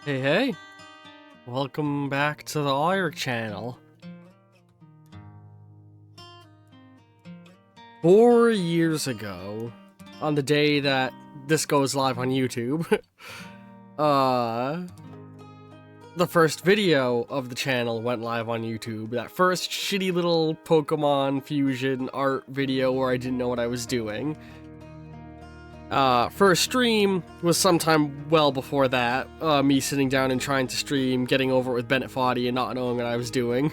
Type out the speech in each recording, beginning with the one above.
Hey, hey, welcome back to the Oyr channel. 4 years ago, on the day that this goes live on YouTube, the first video of the channel went live on YouTube. That first shitty little Pokemon Fusion art video where I didn't know what I was doing. First stream was sometime well before that, me sitting down and trying to stream, getting over it with Bennett Foddy and not knowing what I was doing.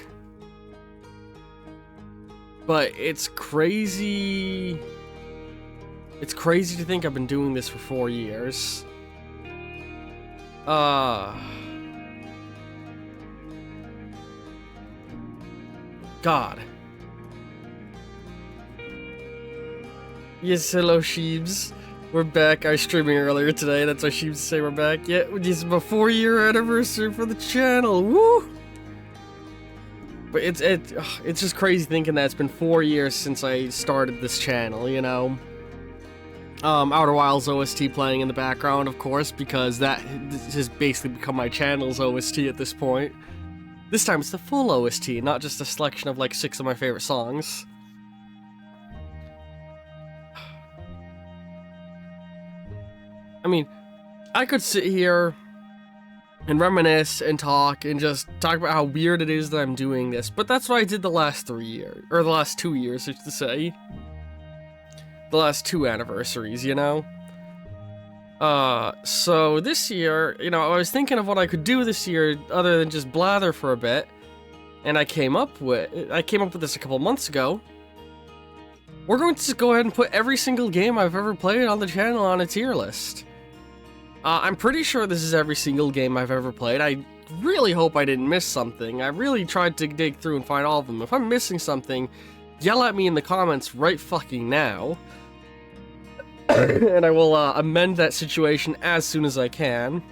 But it's crazy to think I've been doing this for 4 years. God. Yes, hello Sheebs. We're back. I was streaming earlier today, that's why Sheebs say we're back. Yeah, this is my 4-year anniversary for the channel, woo! But it's just crazy thinking that it's been 4 years since I started this channel, you know? Outer Wilds OST playing in the background, of course, because that has basically become my channel's OST at this point. This time it's the full OST, not just a selection of like 6 of my favorite songs. I mean, I could sit here and reminisce and talk about how weird it is that I'm doing this, but that's what I did the last 3 years, or the last 2 years, I should say. The last 2 anniversaries, you know? So this year, you know, I was thinking of what I could do this year other than just blather for a bit, and I came up with this a couple months ago. We're going to just go ahead and put every single game I've ever played on the channel on a tier list. I'm pretty sure this is every single game I've ever played. I really hope I didn't miss something. I really tried to dig through and find all of them. If I'm missing something, yell at me in the comments right fucking now. And I will amend that situation as soon as I can.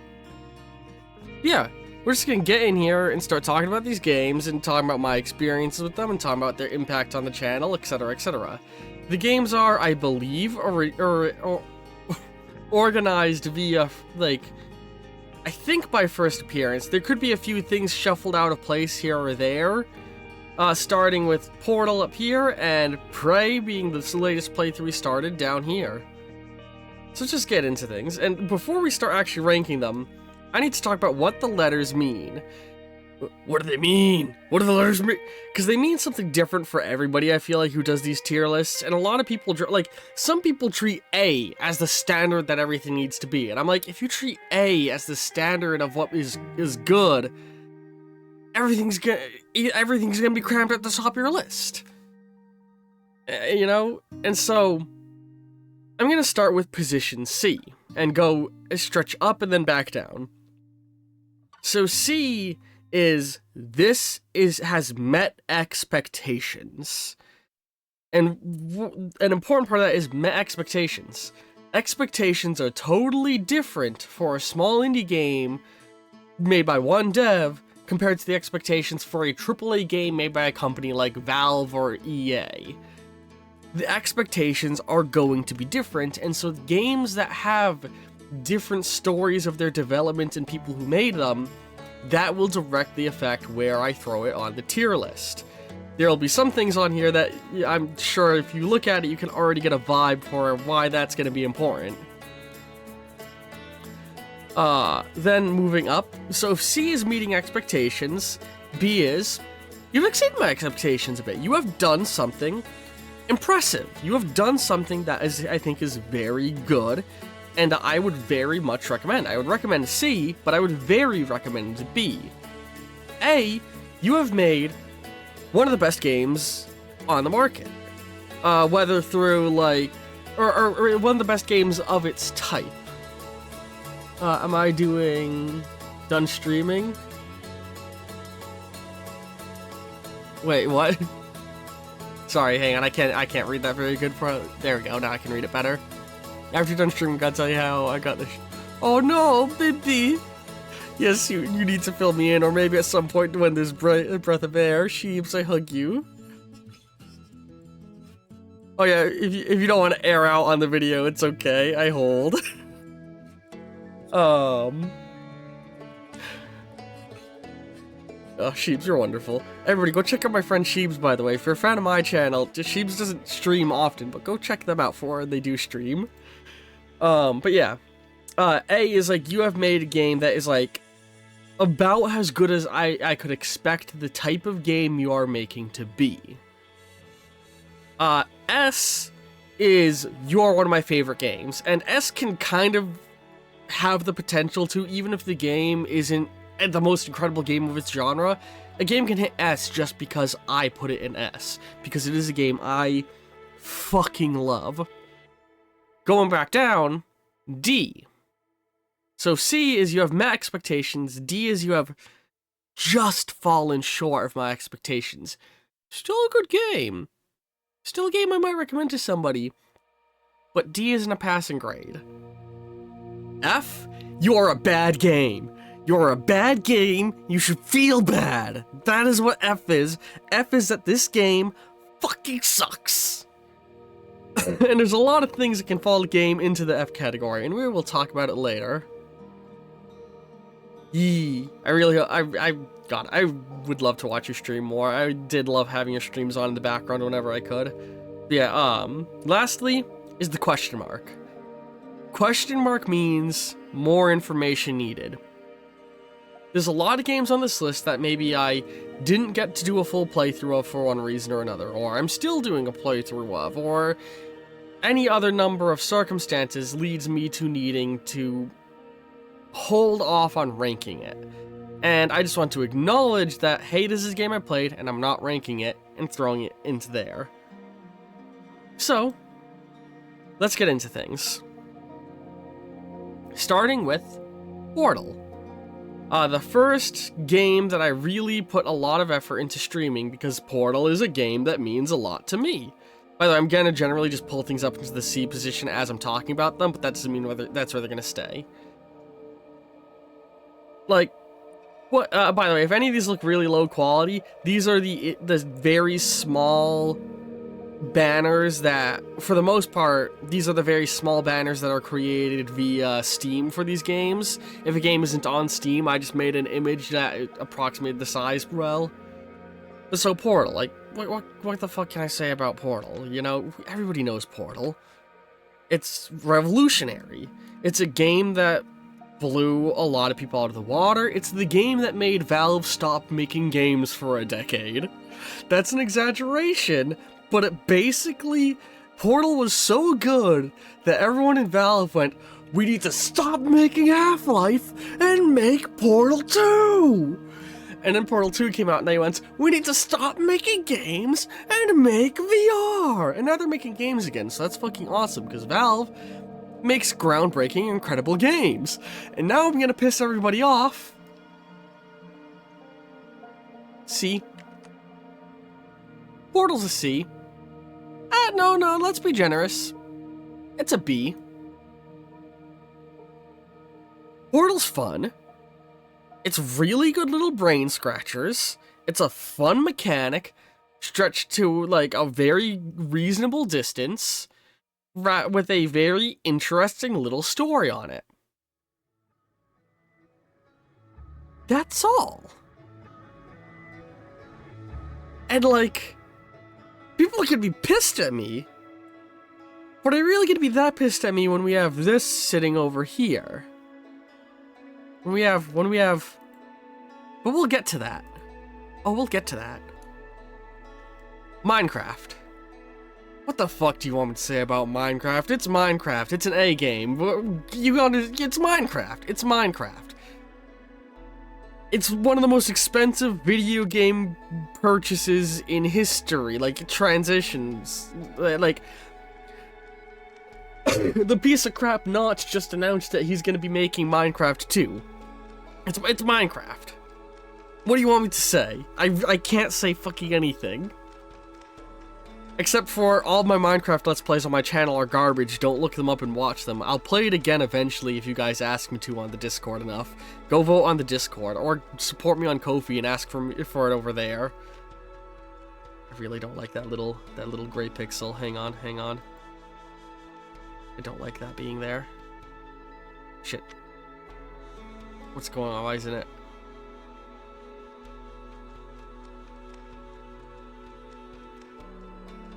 Yeah, we're just gonna get in here and start talking about these games and talking about my experiences with them and talking about their impact on the channel, etc., etc. The games are, I believe, organized via, like, I think by first appearance. There could be a few things shuffled out of place here or there, starting with Portal up here and Prey being the latest playthrough we started down here. So let's just get into things, and before we start actually ranking them, I need to talk about what the letters mean. What do they mean? What do the letters mean? Because they mean something different for everybody, I feel like, who does these tier lists. And a lot of people, like, some people treat A as the standard that everything needs to be. And I'm like, if you treat A as the standard of what is good, everything's gonna be crammed at the top of your list. You know? And so, I'm gonna start with position C, and go stretch up and then back down. So C has met expectations, and an important part of that is met expectations. Expectations are totally different for a small indie game made by one dev compared to the expectations for a AAA game made by a company like Valve or EA. The expectations are going to be different, and so games that have different stories of their development and people who made them, that will directly affect where I throw it on the tier list. There'll be some things on here that I'm sure if you look at it, you can already get a vibe for why that's going to be important. Then moving up, so if C is meeting expectations, B is, you've exceeded my expectations a bit. You have done something impressive. You have done something that I think is very good, and I would very much recommend. I would recommend C, but I would very recommend B. A, you have made one of the best games on the market. Whether through, like, or one of the best games of its type. Am I done streaming? Wait, what? Sorry, hang on, I can't read that very good. There we go, now I can read it better. After you're done streaming, I'll tell you how I got this. Oh no, Bibi! Yes, you need to fill me in, or maybe at some point when there's breath of air, Sheebs, I hug you. Oh yeah, if you don't want to air out on the video, it's okay, I hold. Oh, Sheebs, you're wonderful. Everybody, go check out my friend Sheebs, by the way. If you're a fan of my channel, Sheebs doesn't stream often, but go check them out for they do stream. But yeah. A is like, you have made a game that is like about as good as I could expect the type of game you are making to be. S is, you are one of my favorite games, and S can kind of have the potential to, even if the game isn't the most incredible game of its genre, a game can hit S just because I put it in S, because it is a game I fucking love. Going back down, D. So C is you have met expectations, D is you have just fallen short of my expectations. Still a good game. Still a game I might recommend to somebody, but D isn't a passing grade. F, you're a bad game. You're a bad game, you should feel bad. That is what F is. F is that this game fucking sucks. And there's a lot of things that can fall a game into the F category, and we will talk about it later. Yee. I would love to watch you stream more. I did love having your streams on in the background whenever I could. But yeah, lastly is the question mark. Question mark means more information needed. There's a lot of games on this list that maybe I didn't get to do a full playthrough of for one reason or another, or I'm still doing a playthrough of, or any other number of circumstances leads me to needing to hold off on ranking it. And I just want to acknowledge that, hey, this is a game I played, and I'm not ranking it and throwing it into there. So, let's get into things. Starting with Portal. The first game that I really put a lot of effort into streaming, because Portal is a game that means a lot to me. By the way, I'm gonna generally just pull things up into the C position as I'm talking about them, but that doesn't mean that's where they're gonna stay. Like, what? By the way, if any of these look really low quality, these are the very small banners that, for the most part, these are the very small banners that are created via Steam for these games. If a game isn't on Steam, I just made an image that approximated the size well. So Portal, like, what the fuck can I say about Portal? You know, everybody knows Portal. It's revolutionary. It's a game that blew a lot of people out of the water. It's the game that made Valve stop making games for a decade. That's an exaggeration, but it basically, Portal was so good that everyone in Valve went, we need to stop making Half-Life and make Portal 2! And then Portal 2 came out and they went, we need to stop making games and make VR! And now they're making games again, so that's fucking awesome, because Valve makes groundbreaking, incredible games. And now I'm gonna piss everybody off. C. Portal's a C. No, let's be generous. It's a B. Portal's fun. It's really good little brain scratchers. It's a fun mechanic, stretched to, like, a very reasonable distance, with a very interesting little story on it. That's all. And, like, people are gonna be pissed at me, but are they really gonna be that pissed at me when we have this sitting over here? When we have, but we'll get to that. Oh, we'll get to that. Minecraft. What the fuck do you want me to say about Minecraft? It's Minecraft. It's an A game. It's Minecraft. It's Minecraft. It's one of the most expensive video game purchases in history. Like, transitions. Like, the piece of crap Notch just announced that he's gonna be making Minecraft 2. It's Minecraft. What do you want me to say? I can't say fucking anything. Except for all my Minecraft Let's Plays on my channel are garbage. Don't look them up and watch them. I'll play it again eventually if you guys ask me to on the Discord enough. Go vote on the Discord, or support me on Ko-fi and ask for it over there. I really don't like that little gray pixel. Hang on. I don't like that being there. Shit. What's going on? Why isn't it?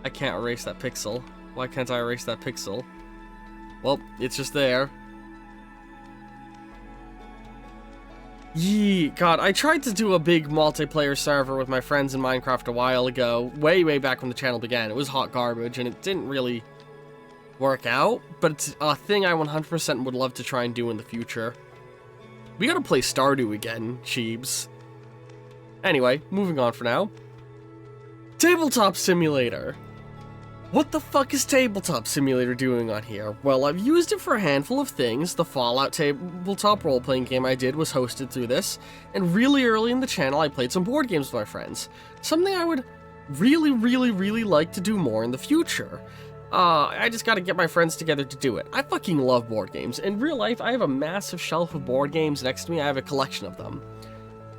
I can't erase that pixel. Why can't I erase that pixel? Well, it's just there. Yee, God, I tried to do a big multiplayer server with my friends in Minecraft a while ago, way back when the channel began. It was hot garbage, and it didn't really work out, but it's a thing I 100% would love to try and do in the future. We gotta play Stardew again, Cheebs. Anyway, moving on for now. Tabletop Simulator. What the fuck is Tabletop Simulator doing on here? Well, I've used it for a handful of things. The Fallout tabletop role-playing game I did was hosted through this, and really early in the channel I played some board games with my friends. Something I would really like to do more in the future. I just gotta get my friends together to do it. I fucking love board games. In real life, I have a massive shelf of board games next to me. I have a collection of them.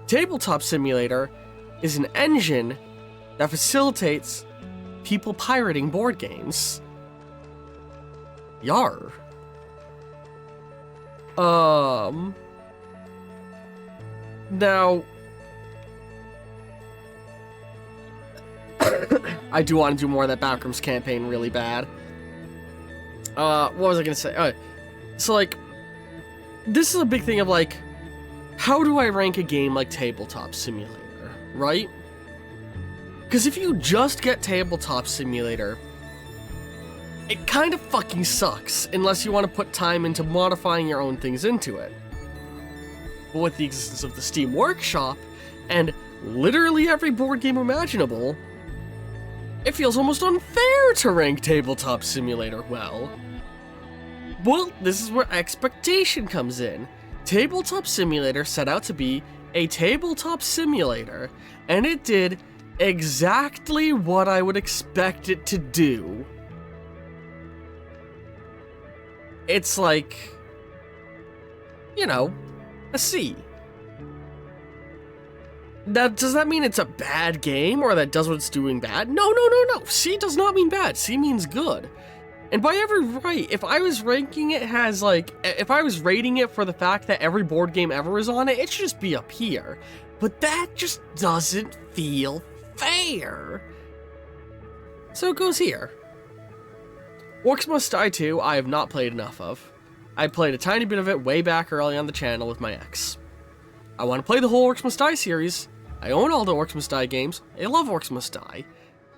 Tabletop Simulator is an engine that facilitates people pirating board games. Yar. Now, I do want to do more of that Backrooms campaign really bad. What was I gonna say? So, like, this is a big thing of, like, how do I rank a game like Tabletop Simulator, right? Because if you just get Tabletop Simulator, it kind of fucking sucks, unless you want to put time into modifying your own things into it. But with the existence of the Steam Workshop, and literally every board game imaginable, it feels almost unfair to rank Tabletop Simulator well. Well, this is where expectation comes in. Tabletop Simulator set out to be a tabletop simulator, and it did exactly what I would expect it to do. It's like, you know, a C. Now, does that mean it's a bad game, or that does what it's doing bad? No. C does not mean bad. C means good. And by every right, if I was ranking it as, like, if I was rating it for the fact that every board game ever is on it, it should just be up here. But that just doesn't feel fair. So it goes here. Orcs Must Die 2, I have not played enough of. I played a tiny bit of it way back early on the channel with my ex. I want to play the whole Orcs Must Die series. I own all the Orcs Must Die games. I love Orcs Must Die.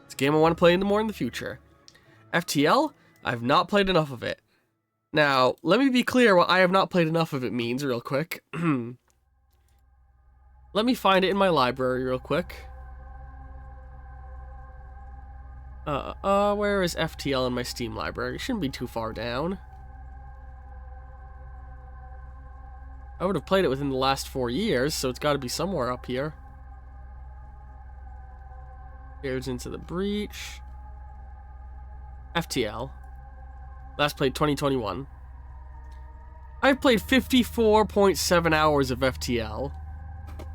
It's a game I want to play more in the future. FTL, I've not played enough of it. Now, let me be clear what I have not played enough of it means real quick. Let me find it in my library real quick. Where is FTL in my Steam library? It shouldn't be too far down. I would have played it within the last 4 years, so it's got to be somewhere up here. Here's Into the Breach. FTL. Last played 2021. I've played 54.7 hours of FTL,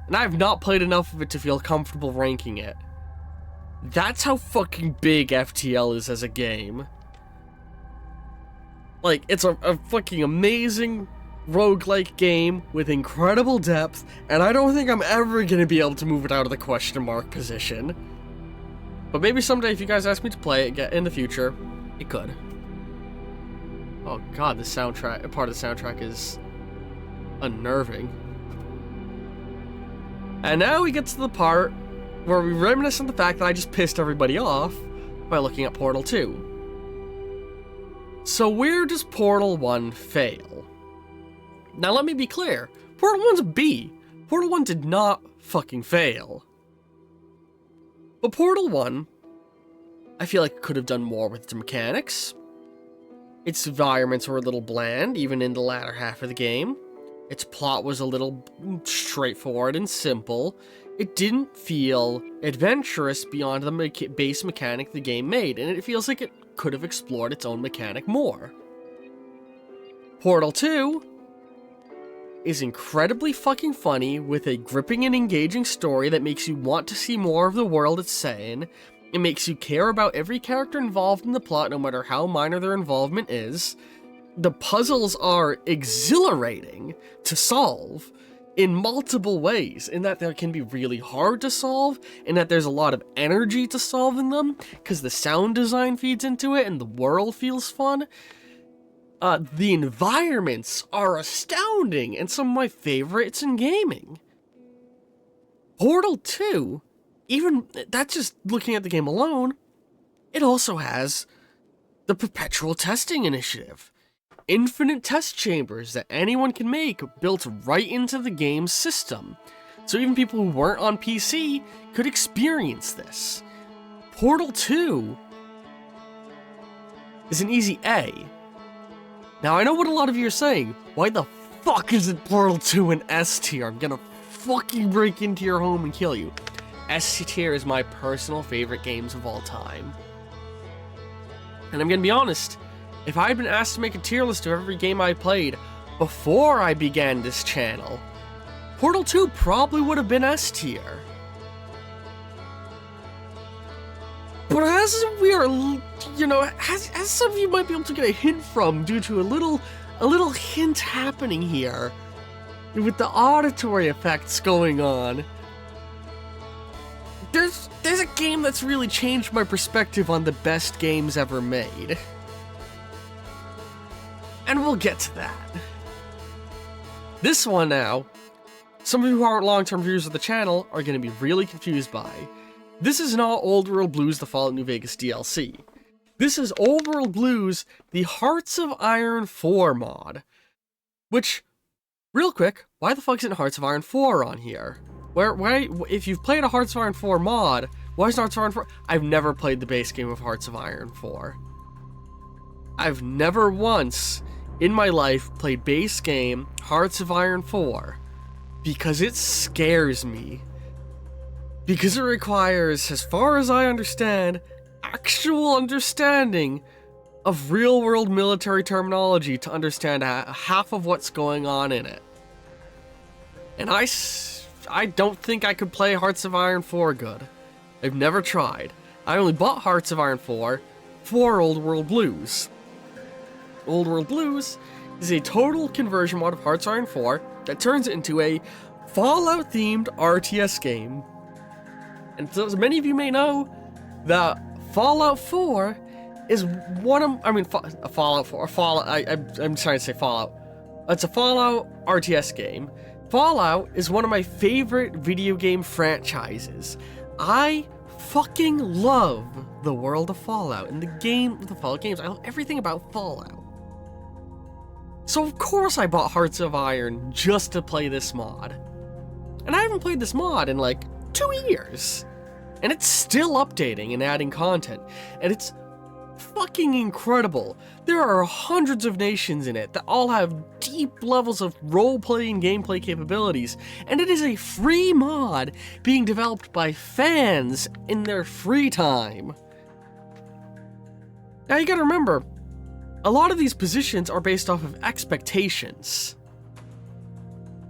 and I have not played enough of it to feel comfortable ranking it. That's how fucking big FTL is as a game. Like, it's a fucking amazing roguelike game with incredible depth, and I don't think I'm ever gonna be able to move it out of the question mark position. But maybe someday, if you guys ask me to play it in the future, it could. Oh god, the soundtrack, part of the soundtrack is unnerving. And now we get to the part where we reminisce on the fact that I just pissed everybody off by looking at Portal 2. So where does Portal 1 fail? Now let me be clear, Portal 1's a B. Portal 1 did not fucking fail. But Portal 1, I feel like it could have done more with its mechanics. Its environments were a little bland, even in the latter half of the game. Its plot was a little straightforward and simple. It didn't feel adventurous beyond the base mechanic the game made, and it feels like it could have explored its own mechanic more. Portal 2 is incredibly fucking funny, with a gripping and engaging story that makes you want to see more of the world it's set in. It makes you care about every character involved in the plot, no matter how minor their involvement is. The puzzles are exhilarating to solve. in multiple ways, in that they can be really hard to solve, in that there's a lot of energy to solving them, because the sound design feeds into it and the world feels fun. The environments are astounding and some of my favorites in gaming. Portal 2, even that's just looking at the game alone, it also has the Perpetual Testing Initiative. Infinite test chambers that anyone can make built right into the game's system. So even people who weren't on PC could experience this. Portal 2 is an easy A. Now I know what a lot of you are saying. Why the fuck isn't Portal 2 an S tier? I'm gonna fucking break into your home and kill you. S tier is my personal favorite games of all time. And I'm gonna be honest, if I had been asked to make a tier list of every game I played before I began this channel, Portal 2 probably would have been S tier. But as we are, as some of you might be able to get a hint from due to a little hint happening here, with the auditory effects going on, there's a game that's really changed my perspective on the best games ever made. And we'll get to that. This one now, some of you who aren't long-term viewers of the channel are going to be really confused by. This is not Old World Blues: The Fallout New Vegas DLC. This is Old World Blues: The Hearts of Iron 4 mod. Which, real quick, why the fuck isn't Hearts of Iron 4 on here? Why, if you've played a Hearts of Iron 4 mod, why isn't Hearts of Iron 4? I've never played the base game of Hearts of Iron 4. I've never once in my life played base game Hearts of Iron 4 because it scares me. Because it requires, as far as I understand, actual understanding of real-world military terminology to understand half of what's going on in it. And I don't think I could play Hearts of Iron 4 good. I've never tried. I only bought Hearts of Iron 4 for Old World Blues. Old World Blues is a total conversion mod of Hearts of Iron 4 that turns it into a Fallout-themed RTS game. And so, as many of you may know, that Fallout 4 is one of, Fallout 4, I'm trying to say Fallout. It's a Fallout RTS game. Fallout is one of my favorite video game franchises. I fucking love the world of Fallout and the Fallout games. I love everything about Fallout. So of course I bought Hearts of Iron just to play this mod. And I haven't played this mod in like 2 years. And it's still updating and adding content. And it's fucking incredible. There are hundreds of nations in it that all have deep levels of role-play and gameplay capabilities. And it is a free mod being developed by fans in their free time. Now you gotta remember, a lot of these positions are based off of expectations.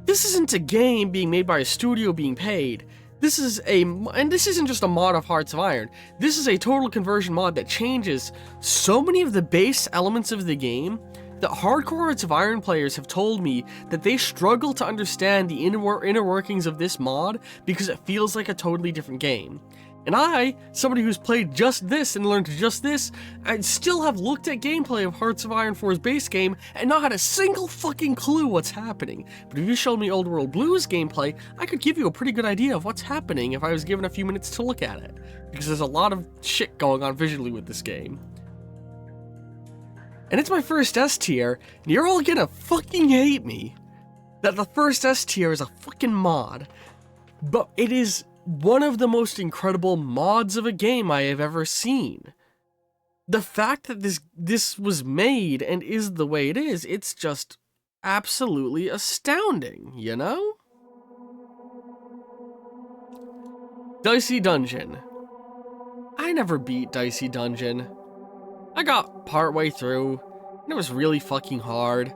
This isn't a game being made by a studio being paid. This isn't just a mod of Hearts of Iron. This is a total conversion mod that changes so many of the base elements of the game that hardcore Hearts of Iron players have told me that they struggle to understand the inner workings of this mod because it feels like a totally different game. And I, somebody who's played just this and learned just this, I still have looked at gameplay of Hearts of Iron 4's base game and not had a single fucking clue what's happening. But if you showed me Old World Blues gameplay, I could give you a pretty good idea of what's happening if I was given a few minutes to look at it. Because there's a lot of shit going on visually with this game. And it's my first S tier, and you're all gonna fucking hate me that the first S tier is a fucking mod. But it is one of the most incredible mods of a game I have ever seen. The fact that this was made and is the way it is, it's just absolutely astounding, you know? Dicey Dungeon. I never beat Dicey Dungeon. I got partway through, and it was really fucking hard.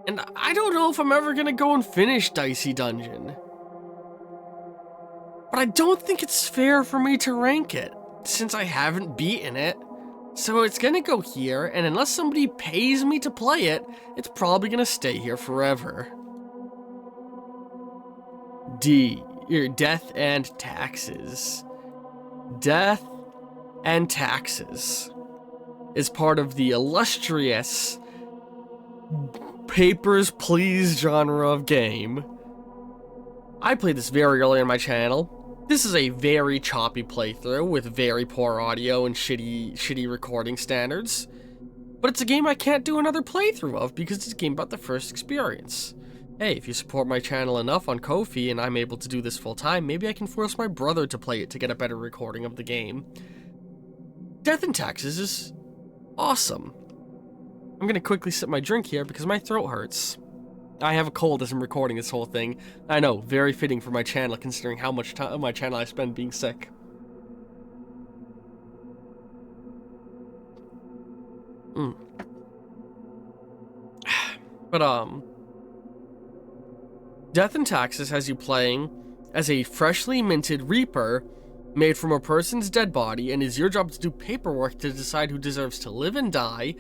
And I don't know if I'm ever gonna go and finish Dicey Dungeon. But I don't think it's fair for me to rank it, since I haven't beaten it. So it's gonna go here, and unless somebody pays me to play it, it's probably gonna stay here forever. Death and Taxes. Death and Taxes is part of the illustrious Papers, Please genre of game. I played this very early on my channel. This is a very choppy playthrough with very poor audio and shitty recording standards. But it's a game I can't do another playthrough of because it's a game about the first experience. Hey, if you support my channel enough on Ko-fi and I'm able to do this full time, maybe I can force my brother to play it to get a better recording of the game. Death and Taxes is awesome. I'm gonna quickly sip my drink here because my throat hurts. I have a cold as I'm recording this whole thing. I know, very fitting for my channel considering how much time on my channel I spend being sick. But, Death and Taxes has you playing as a freshly minted Reaper made from a person's dead body, and it's your job to do paperwork to decide who deserves to live and die,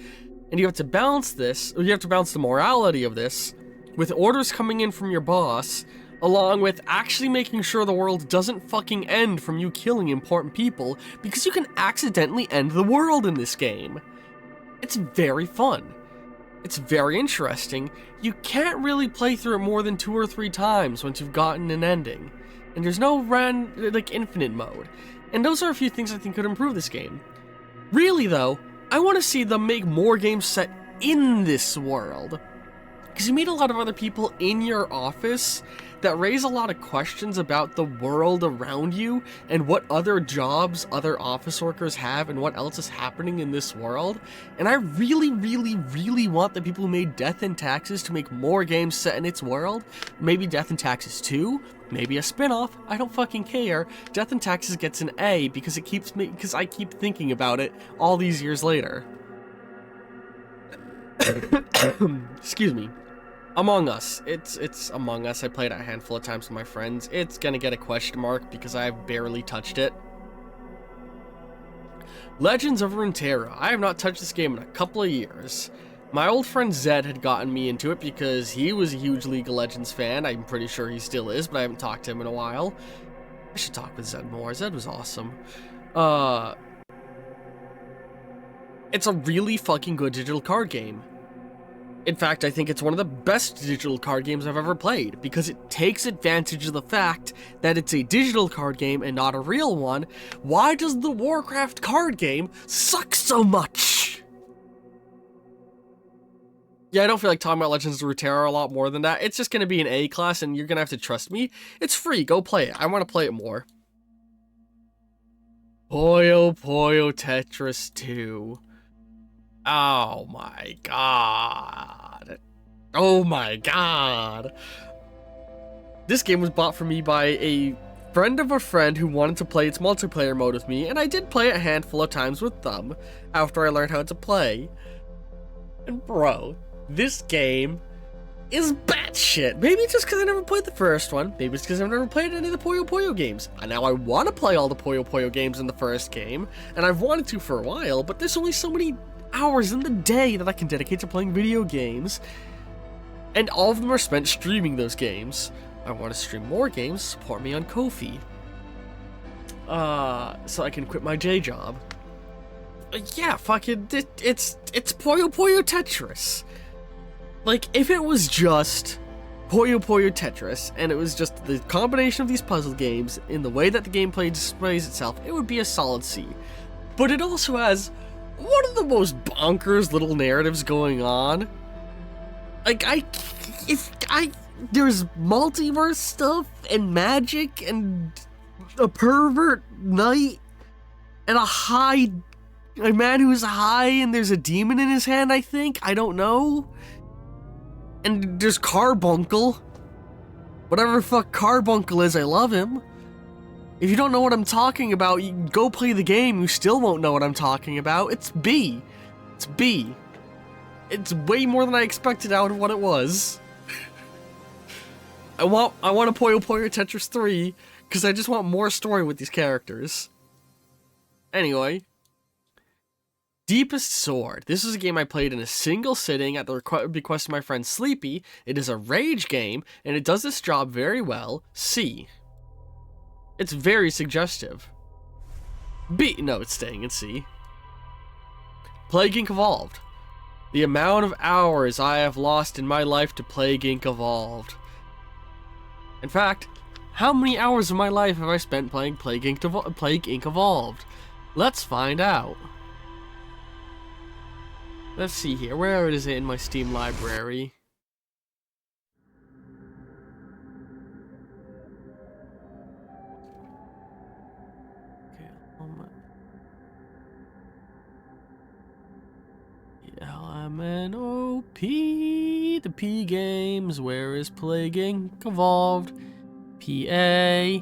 and you have to balance this, or you have to balance the morality of this with orders coming in from your boss, along with actually making sure the world doesn't fucking end from you killing important people, because you can accidentally end the world in this game. It's very fun. It's very interesting. You can't really play through it more than 2 or 3 times once you've gotten an ending. And there's no infinite mode. And those are a few things I think could improve this game. Really though, I want to see them make more games set in this world. Because you meet a lot of other people in your office that raise a lot of questions about the world around you and what other jobs other office workers have and what else is happening in this world. And I really, really, really want the people who made Death and Taxes to make more games set in its world. Maybe Death and Taxes 2, maybe a spin-off, I don't fucking care. Death and Taxes gets an A because I keep thinking about it all these years later. Excuse me. Among Us. It's Among Us. I played it a handful of times with my friends. It's gonna get a question mark because I've barely touched it. Legends of Runeterra. I have not touched this game in a couple of years. My old friend Zed had gotten me into it because he was a huge League of Legends fan. I'm pretty sure he still is, but I haven't talked to him in a while. I should talk with Zed more. Zed was awesome. It's a really fucking good digital card game. In fact, I think it's one of the best digital card games I've ever played, because it takes advantage of the fact that it's a digital card game and not a real one. Why does the Warcraft card game suck so much? Yeah, I don't feel like talking about Legends of Runeterra a lot more than that. It's just going to be an A class, and you're going to have to trust me. It's free, go play it. I want to play it more. Puyo Puyo Tetris 2. Oh my god. Oh my god. This game was bought for me by a friend of a friend who wanted to play its multiplayer mode with me, and I did play it a handful of times with them after I learned how to play. And bro, this game is batshit. Maybe it's just because I never played the first one. Maybe it's because I've never played any of the Puyo Puyo games. And now I want to play all the Puyo Puyo games in the first game, and I've wanted to for a while, but there's only so many hours in the day that I can dedicate to playing video games, and all of them are spent streaming those games. I want to stream more games. Support me on Ko-fi, so I can quit my day job. Yeah, fucking it's Puyo Puyo Tetris. Like, if it was just Puyo Puyo Tetris and it was just the combination of these puzzle games in the way that the gameplay displays itself, it would be a solid C. But it also has one of the most bonkers little narratives going on. Like, there's multiverse stuff and magic and a pervert knight and a man who's high and there's a demon in his hand, I think. I don't know. And there's Carbuncle. Whatever the fuck Carbuncle is, I love him. If you don't know what I'm talking about, you can go play the game, you still won't know what I'm talking about. It's B. It's B. It's way more than I expected out of what it was. I want a Puyo Puyo Tetris 3, because I just want more story with these characters. Anyway. Deepest Sword. This is a game I played in a single sitting at the request of my friend Sleepy. It is a rage game, and it does this job very well. C. It's very suggestive. B. No, it's staying in C. Plague Inc. Evolved. The amount of hours I have lost in my life to Plague Inc. Evolved. In fact, how many hours of my life have I spent playing Plague Inc. Evolved? Let's find out. Let's see here. Where is it in my Steam library? Okay, LMNOP, the P games. Where is Plague Inc. Evolved? PA,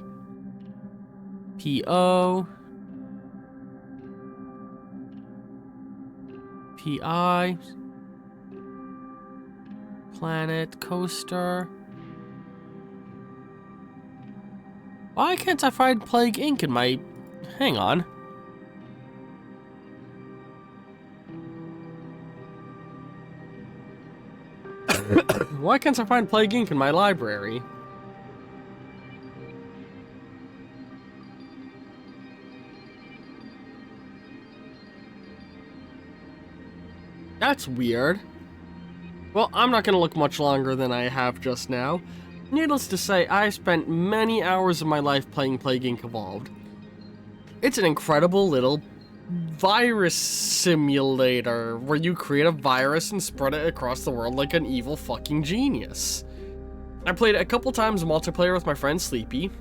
PO, PI, Planet Coaster. Why can't I find Plague Inc. in my... Hang on. Why can't I find Plague Inc. in my library? That's weird. Well, I'm not gonna look much longer than I have just now. Needless to say, I spent many hours of my life playing Plague Inc. Evolved. It's an incredible little virus simulator where you create a virus and spread it across the world like an evil fucking genius. I played it a couple times multiplayer with my friend Sleepy.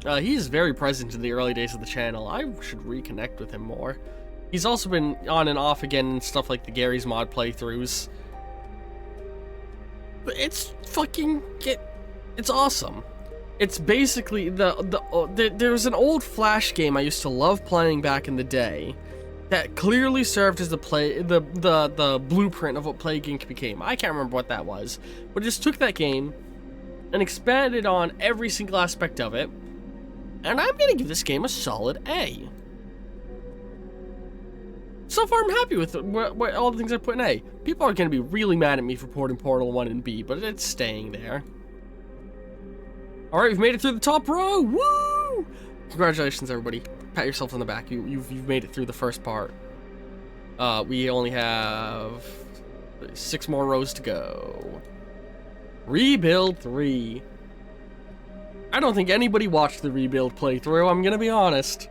He's very present in the early days of the channel. I should reconnect with him more. He's also been on and off again in stuff like the Garry's Mod playthroughs. But it's fucking... It's awesome. It's basically there's an old Flash game I used to love playing back in the day that clearly served as the blueprint of what Plague Inc. became. I can't remember what that was, but it just took that game and expanded on every single aspect of it, and I'm gonna give this game a solid A. So far, I'm happy with all the things I put in A. People are gonna be really mad at me for putting Portal 1 in B, but it's staying there. Alright, we've made it through the top row! Woo! Congratulations, everybody. Pat yourself on the back. You've made it through the first part. We only have 6 more rows to go. Rebuild 3. I don't think anybody watched the Rebuild playthrough, I'm gonna be honest.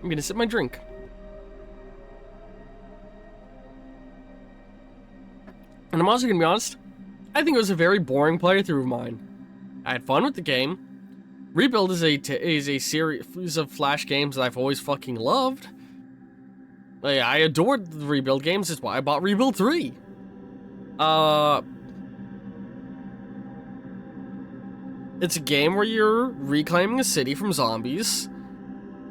I'm gonna sip my drink. And I'm also gonna be honest, I think it was a very boring playthrough of mine. I had fun with the game. Rebuild is a series of Flash games that I've always fucking loved. I adored the Rebuild games, that's why I bought Rebuild 3. It's a game where you're reclaiming a city from zombies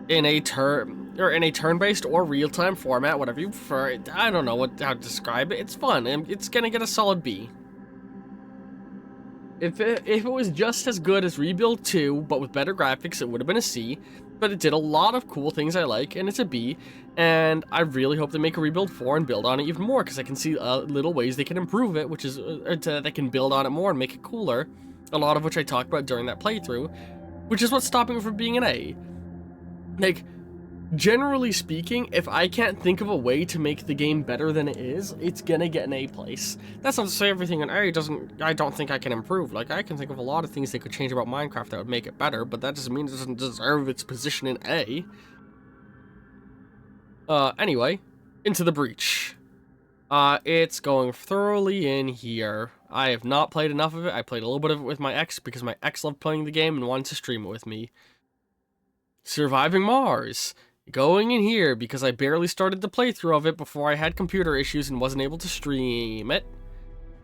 in a turn-based or real-time format, whatever you prefer. I don't know how to describe it. It's fun, and it's gonna get a solid B. If it was just as good as Rebuild 2, but with better graphics, it would have been a C. But it did a lot of cool things I like, and it's a B. And I really hope they make a Rebuild 4 and build on it even more, because I can see little ways they can improve it, which is they can build on it more and make it cooler. A lot of which I talked about during that playthrough, which is what's stopping it from being an A. Like, generally speaking, if I can't think of a way to make the game better than it is, it's gonna get an A place. That's not to say everything an A I don't think I can improve. Like, I can think of a lot of things they could change about Minecraft that would make it better, but that doesn't mean it doesn't deserve its position in A. Anyway, Into the Breach. It's going thoroughly in here. I have not played enough of it. I played a little bit of it with my ex because my ex loved playing the game and wanted to stream it with me. Surviving Mars. Going in here because I barely started the playthrough of it before I had computer issues and wasn't able to stream it.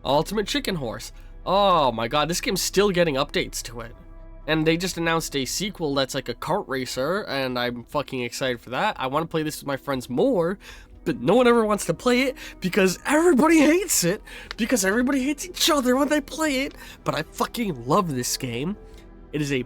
Ultimate Chicken Horse. Oh my god, this game's still getting updates to it. And they just announced a sequel that's like a kart racer, and I'm fucking excited for that. I want to play this with my friends more, but no one ever wants to play it because everybody hates it, because everybody hates each other when they play it. But I fucking love this game. It is a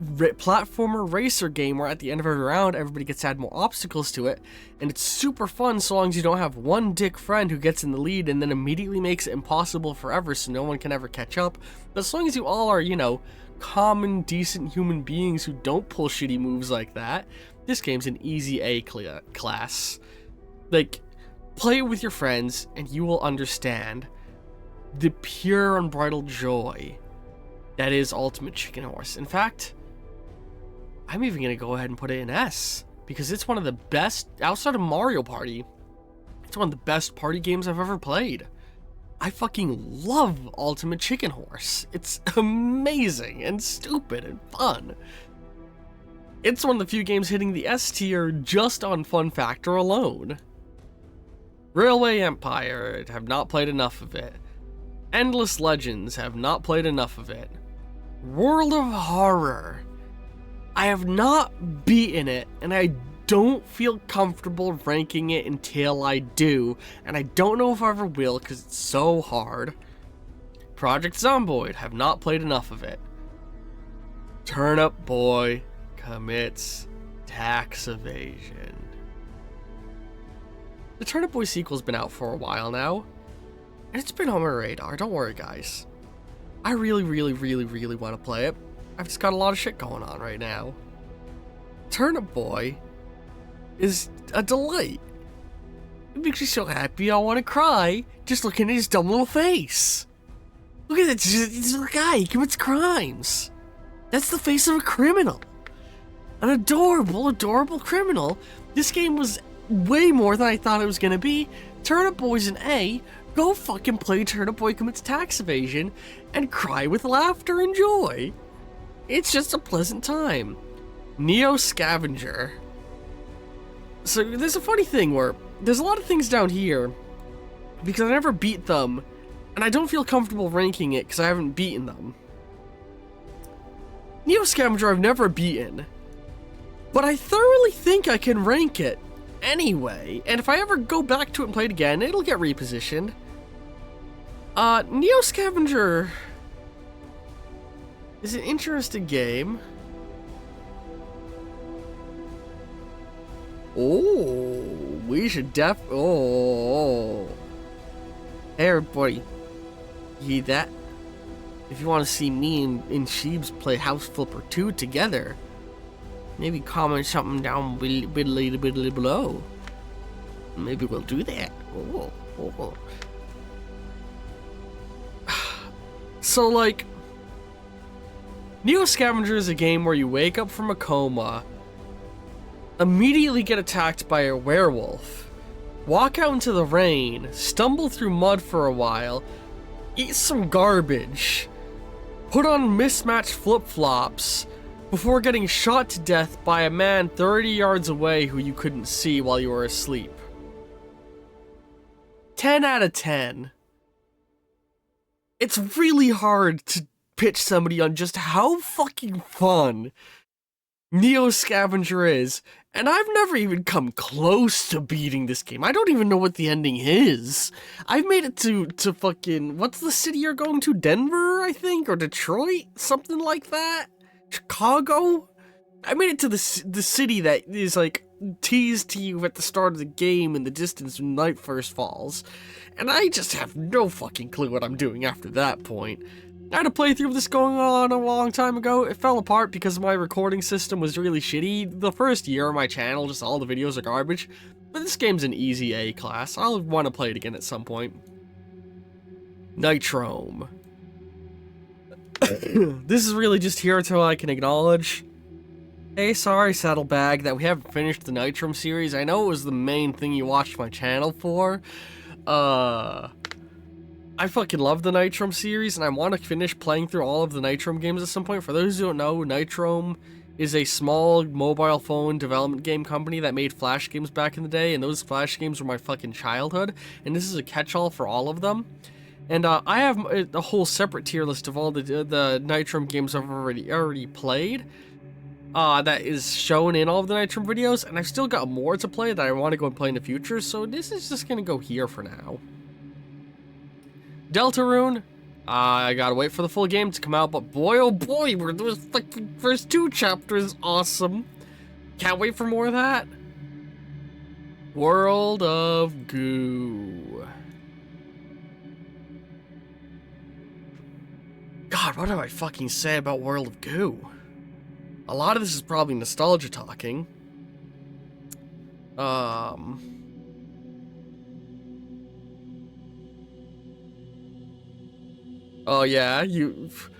platformer racer game where at the end of every round, everybody gets to add more obstacles to it, and it's super fun so long as you don't have one dick friend who gets in the lead and then immediately makes it impossible forever so no one can ever catch up. But as long as you all are, you know, common, decent human beings who don't pull shitty moves like that, this game's an easy A class. Like, play it with your friends and you will understand the pure unbridled joy that is Ultimate Chicken Horse. In fact, I'm even going to go ahead and put it in S, because it's one of the best, outside of Mario Party, it's one of the best party games I've ever played. I fucking love Ultimate Chicken Horse. It's amazing and stupid and fun. It's one of the few games hitting the S tier just on fun factor alone. Railway Empire, have not played enough of it. Endless Legends, have not played enough of it. World of Horror, I have not beaten it, and I don't feel comfortable ranking it until I do, and I don't know if I ever will because it's so hard. Project Zomboid, have not played enough of it. Turnip Boy commits tax evasion. The Turnip Boy sequel's been out for a while now, and it's been on my radar. Don't worry, guys. I really want to play it. I've just got a lot of shit going on right now. Turnip Boy is a delight. It makes me so happy I want to cry just looking at his dumb little face. Look at this little guy, he commits crimes. That's the face of a criminal. An adorable criminal. This game was way more than I thought it was going to be. Turnip Boy's an A. Go fucking play Turnip Boy Commits Tax Evasion and cry with laughter and joy. It's just a pleasant time. Neo Scavenger. So there's a funny thing where there's a lot of things down here because I never beat them and I don't feel comfortable ranking it because I haven't beaten them. Neo Scavenger I've never beaten, but I thoroughly think I can rank it anyway, and if I ever go back to it and play it again, it'll get repositioned. Neo Scavenger is an interesting game. Oh, we should oh. Hey everybody, you hear that? If you want to see me and Sheebs play House Flipper 2 together, maybe comment something down below. Maybe we'll do that. Oh. So, like, Neo Scavenger is a game where you wake up from a coma, immediately get attacked by a werewolf, walk out into the rain, stumble through mud for a while, eat some garbage, put on mismatched flip-flops, before getting shot to death by a man 30 yards away who you couldn't see while you were asleep. 10 out of 10. It's really hard to pitch somebody on just how fucking fun Neo Scavenger is, and I've never even come close to beating this game. I don't even know what the ending is. I've made it to fucking, what's the city you're going to? Denver, I think? Or Detroit? Something like that? Chicago? I made it to the city that is like teased to you at the start of the game in the distance when night first falls, and I just have no fucking clue what I'm doing after that point. I had a playthrough of this going on a long time ago. It fell apart because my recording system was really shitty. The first year of my channel, just all the videos are garbage, but this game's an easy A class. I'll want to play it again at some point. Nitrome. This is really just here until I can acknowledge, hey, sorry Saddlebag, that we haven't finished the Nitrome series. I know it was the main thing you watched my channel for. I fucking love the Nitrome series, and I want to finish playing through all of the Nitrome games at some point. For those who don't know, Nitrome is a small mobile phone development game company that made Flash games back in the day, and those Flash games were my fucking childhood, and this is a catch-all for all of them. And I have a whole separate tier list of all the Nitrome games I've already played. That is shown in all of the Nitrome videos, and I've still got more to play that I want to go and play in the future, so this is just going to go here for now. Deltarune, I gotta wait for the full game to come out, but boy oh boy, were those fucking first 2 chapters awesome. Can't wait for more of that. World of Goo. God, what do I fucking say about World of Goo? A lot of this is probably nostalgia talking. Oh yeah, if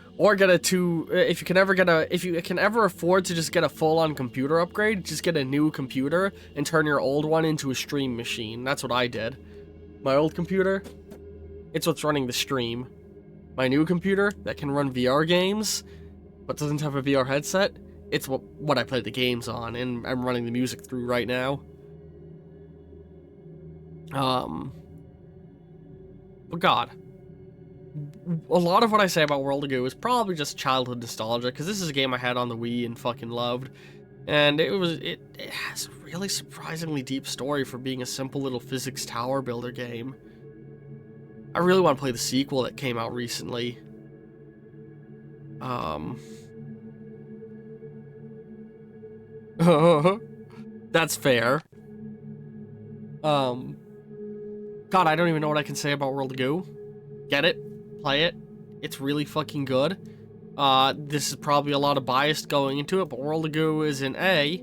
you can ever afford to just get a full-on computer upgrade, just get a new computer and turn your old one into a stream machine. That's what I did. My old computer, it's what's running the stream. My new computer that can run VR games, but doesn't have a VR headset, it's what I play the games on, and I'm running the music through right now. But God, a lot of what I say about World of Goo is probably just childhood nostalgia, because this is a game I had on the Wii and fucking loved, and it has a really surprisingly deep story for being a simple little physics tower builder game. I really want to play the sequel that came out recently. That's fair. God, I don't even know what I can say about World of Goo. Get it, play it. It's really fucking good. This is probably a lot of bias going into it, but World of Goo is an A,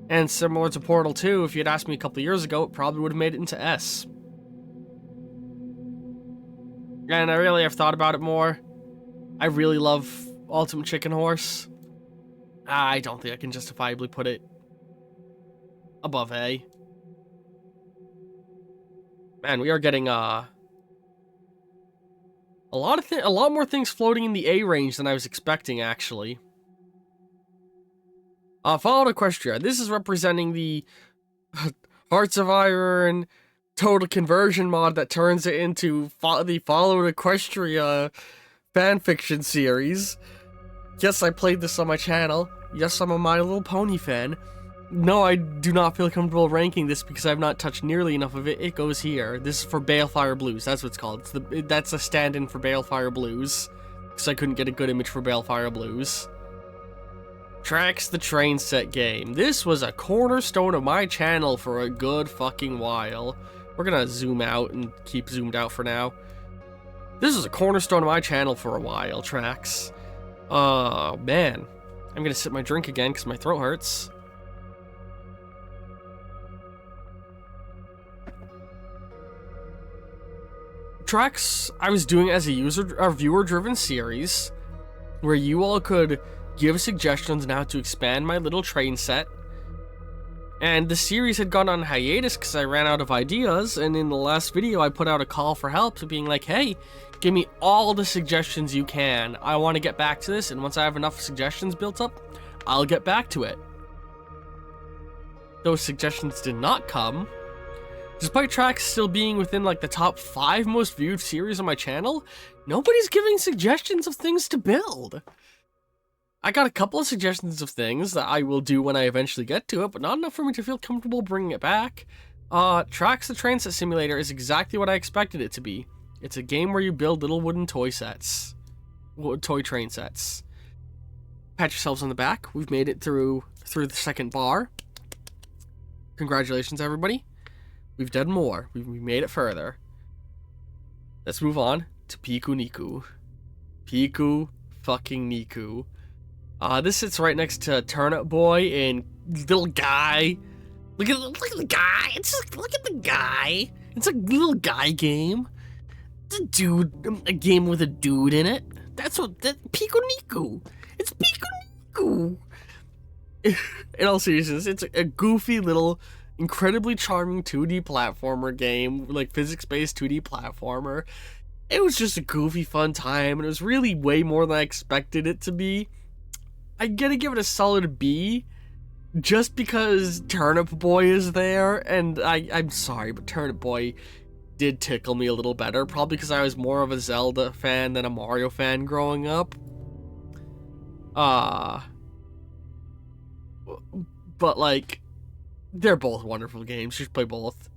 and similar to Portal 2, if you'd asked me a couple years ago, it probably would have made it into S. And I really have thought about it more. I really love Ultimate Chicken Horse. I don't think I can justifiably put it above A. Man, we are getting a lot more things floating in the A range than I was expecting, actually. Fallout Equestria. This is representing the Hearts of Iron total conversion mod that turns it into the Fallout Equestria fanfiction series. Yes, I played this on my channel. Yes, I'm a My Little Pony fan. No, I do not feel comfortable ranking this because I've not touched nearly enough of it. It goes here. This is for Balefire Blues. That's what it's called. That's a stand-in for Balefire Blues, because I couldn't get a good image for Balefire Blues. Tracks the Train Set game. This was a cornerstone of my channel for a good fucking while. We're gonna zoom out and keep zoomed out for now. This was a cornerstone of my channel for a while, Tracks. Man. I'm gonna sip my drink again because my throat hurts. Tracks I was doing as a viewer-driven series where you all could give suggestions on how to expand my little train set. And the series had gone on hiatus because I ran out of ideas, and in the last video I put out a call for help, so being like, hey, give me all the suggestions you can. I want to get back to this, and once I have enough suggestions built up, I'll get back to it. Those suggestions did not come. Despite Tracks still being within like the top 5 most viewed series on my channel, nobody's giving suggestions of things to build. I got a couple of suggestions of things that I will do when I eventually get to it, but not enough for me to feel comfortable bringing it back. Tracks the Train Set Simulator is exactly what I expected it to be. It's a game where you build little wooden toy sets. Toy train sets. Pat yourselves on the back. We've made it through the second bar. Congratulations, everybody. We've done more. We've made it further. Let's move on to Piku Niku. Piku fucking Niku. This sits right next to Turnip Boy and Little Guy. Look at the guy. Look at the guy. It's a little guy game. It's a game with a dude in it. That's Piku Niku. It's Piku Niku. In all seriousness, it's a goofy little, incredibly charming 2D platformer game, like physics-based 2D platformer. It was just a goofy, fun time, and it was really way more than I expected it to be. I'm gonna give it a solid B, just because Turnip Boy is there, and I'm sorry, but Turnip Boy did tickle me a little better, probably because I was more of a Zelda fan than a Mario fan growing up. But like, they're both wonderful games. You should play both.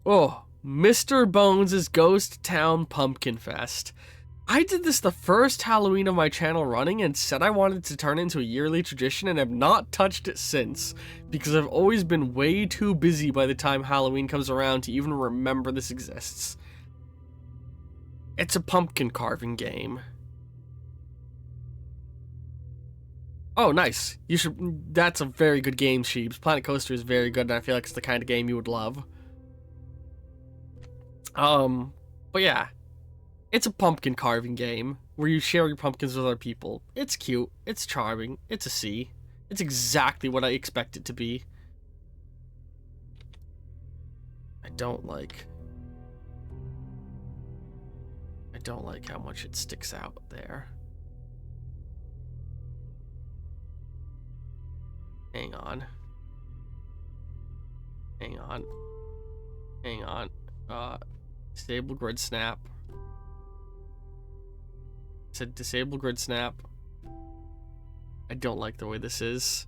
Oh, Mr. Bones' Ghost Town Pumpkin Fest. I did this the first Halloween of my channel running and said I wanted to turn it into a yearly tradition and have not touched it since, because I've always been way too busy by the time Halloween comes around to even remember this exists. It's a pumpkin carving game. Oh, nice. You should. That's a very good game, Sheebs. Planet Coaster is very good, and I feel like it's the kind of game you would love. But yeah. It's a pumpkin carving game where you share your pumpkins with other people. It's cute. It's charming. It's a C. It's exactly what I expect it to be. I don't like how much it sticks out there. Hang on. Disable grid snap. Said disable grid snap. I don't like the way this is.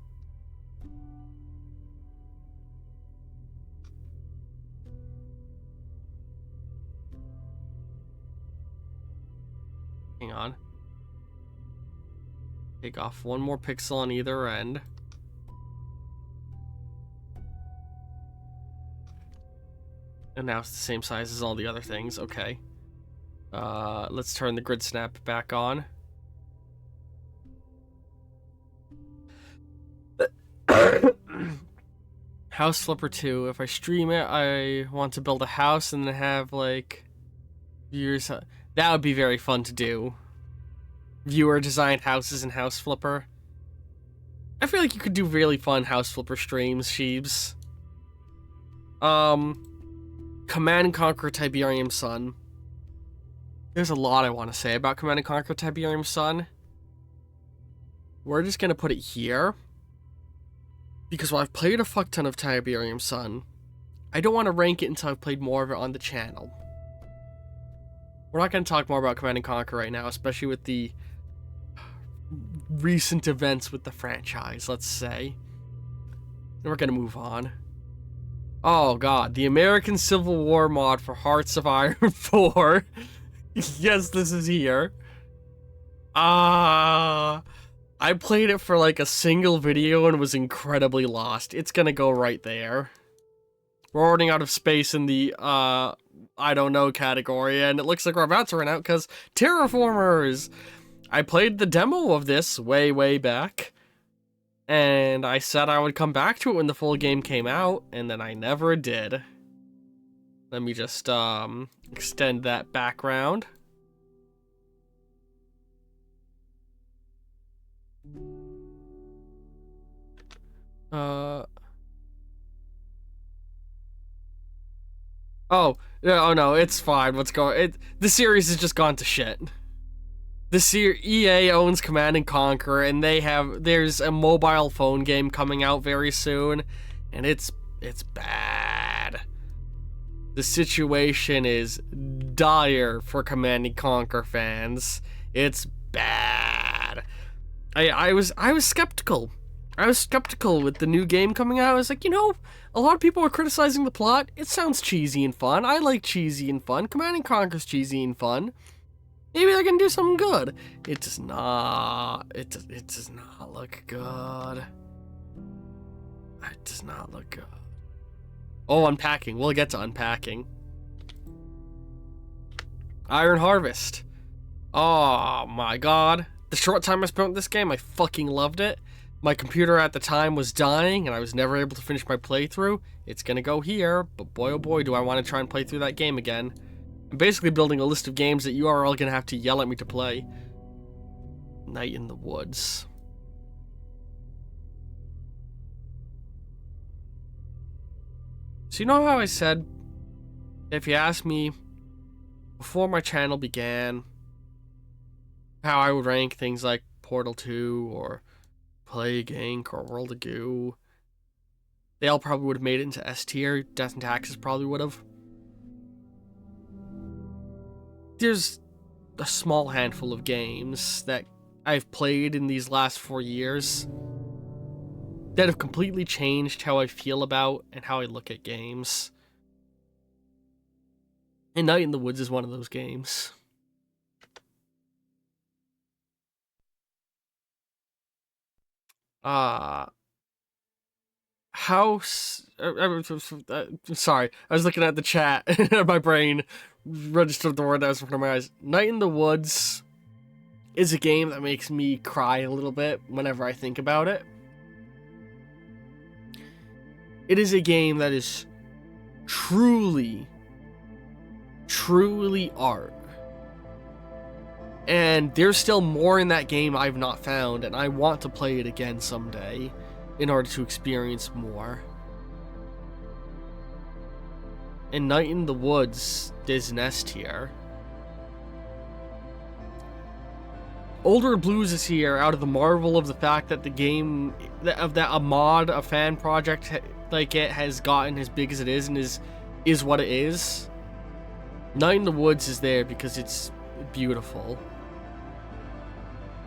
Hang on. Take off one more pixel on either end. And now it's the same size as all the other things. Okay. Let's turn the grid snap back on. House Flipper 2. If I stream it, I want to build a house and then have, like, viewers. That would be very fun to do. Viewer designed houses in House Flipper. I feel like you could do really fun House Flipper streams, Sheebs. Command & Conquer Tiberium Sun. There's a lot I want to say about Command & Conquer Tiberium Sun. We're just going to put it here. Because while I've played a fuck ton of Tiberium Sun, I don't want to rank it until I've played more of it on the channel. We're not going to talk more about Command & Conquer right now, especially with the recent events with the franchise, let's say. And we're going to move on. Oh god, the American Civil War mod for Hearts of Iron 4. Yes, this is here. I played it for like a single video and was incredibly lost. It's gonna go right there. We're running out of space in the, I don't know category, and it looks like we're about to run out because Terraformers! I played the demo of this way back, and I said I would come back to it when the full game came out, and then I never did. Let me just, extend that background. Oh no, it's fine. What's going? The series has just gone to shit. EA owns Command & Conquer, and there's a mobile phone game coming out very soon, and it's bad. The situation is dire for Command & Conquer fans. It's bad. I was skeptical. I was skeptical with the new game coming out. I was like, you know, a lot of people are criticizing the plot. It sounds cheesy and fun. I like cheesy and fun. Command & Conquer's cheesy and fun. Maybe they're gonna do something good. It does not. It does not look good. It does not look good. Oh, unpacking. We'll get to unpacking. Iron Harvest. Oh my god. The short time I spent with this game, I fucking loved it. My computer at the time was dying, and I was never able to finish my playthrough. It's gonna go here, but boy oh boy do I want to try and play through that game again. I'm basically building a list of games that you are all gonna have to yell at me to play. Night in the Woods. So you know how I said, if you asked me before my channel began, how I would rank things like Portal 2 or Plague Inc. or World of Goo, they all probably would have made it into S tier. Death and Taxes probably would have. There's a small handful of games that I've played in these last 4 years that have completely changed how I feel about and how I look at games. And Night in the Woods is one of those games. House. Sorry, I was looking at the chat. My brain registered the word that was in front of my eyes. Night in the Woods is a game that makes me cry a little bit whenever I think about it. It is a game that is truly art. And there's still more in that game I've not found, and I want to play it again someday in order to experience more. And Night in the Woods is an S tier. Older Blues is here out of the marvel of the fact that the game, that a mod, a fan project like it has gotten as big as it is and is what it is. Night in the Woods is there because it's beautiful.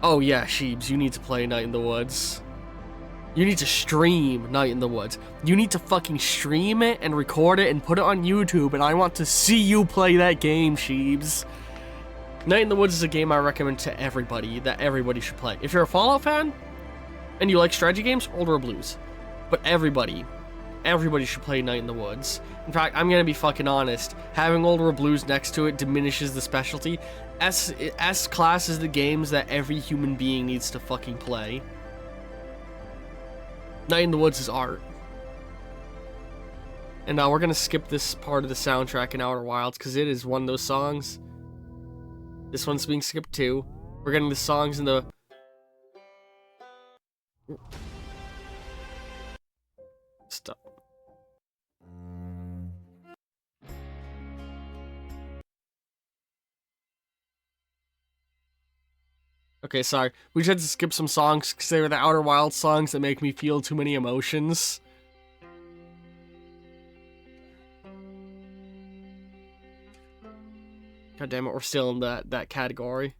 Oh yeah, Sheebs, you need to play Night in the Woods. You need to stream Night in the Woods. You need to fucking stream it and record it and put it on YouTube, and I want to see you play that game, Sheebs. Night in the Woods is a game I recommend to everybody, that everybody should play. If you're a Fallout fan, and you like strategy games, Older Blues. But everybody should play Night in the Woods. In fact, I'm gonna be fucking honest, having Older Blues next to it diminishes the specialty. S-Class is the games that every human being needs to fucking play. Night in the Woods is art. And we're gonna skip this part of the soundtrack in Outer Wilds, because it is one of those songs. This one's being skipped too. We're getting the songs in the... Stop. Okay, sorry. We just had to skip some songs because they were the Outer Wilds songs that make me feel too many emotions. God damn it, we're still in that category.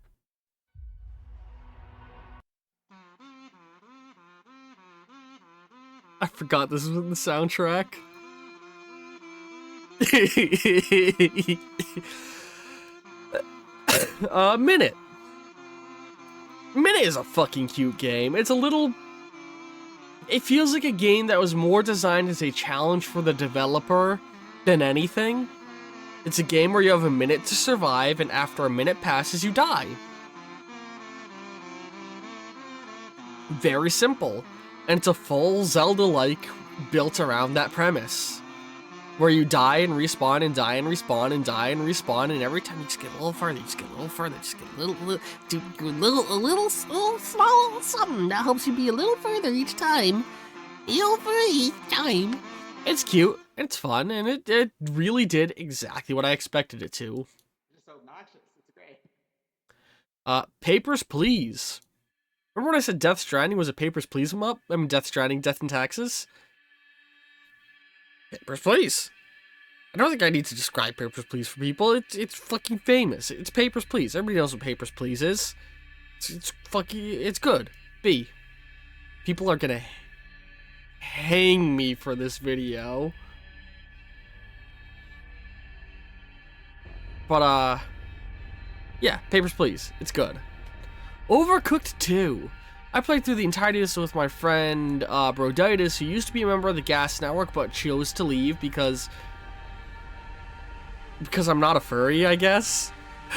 I forgot this was in the soundtrack. Minute. Minute is a fucking cute game. It's a little... It feels like a game that was more designed as a challenge for the developer than anything. It's a game where you have a minute to survive, and after a minute passes, you die. Very simple. And it's a full Zelda-like built around that premise. Where you die and respawn and die and respawn and die and respawn, and every time you just get a little further, you just get a little further, just get a little small something that helps you be a little further each time. It's cute, it's fun, and it really did exactly what I expected it to. It's so obnoxious. It's great. Papers, Please. Remember when I said Death Stranding was a Papers, Please em up? I mean, Death Stranding, Death and Taxes? Papers, Please. I don't think I need to describe Papers, Please for people. It's fucking famous. It's Papers, Please. Everybody knows what Papers, Please is. It's good. B. People are gonna hang me for this video. But, yeah, Papers, Please. It's good. Overcooked 2. I played through the entirety of this with my friend, Broditis, who used to be a member of the Gas Network, but chose to leave because I'm not a furry, I guess.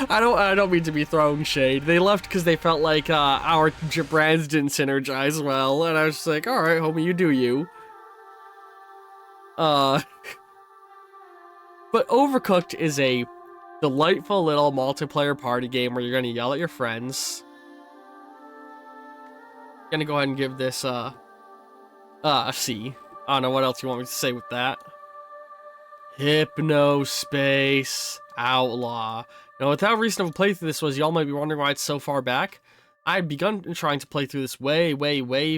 I don't mean to be throwing shade. They left because they felt like, our brands didn't synergize well, and I was just like, alright, homie, you do you. But Overcooked is a delightful little multiplayer party game where you're gonna yell at your friends. Gonna go ahead and give this, a C. I don't know what else you want me to say with that. Hypnospace Outlaw. Now, without reason of a playthrough this was, y'all might be wondering why it's so far back. I had begun trying to play through this way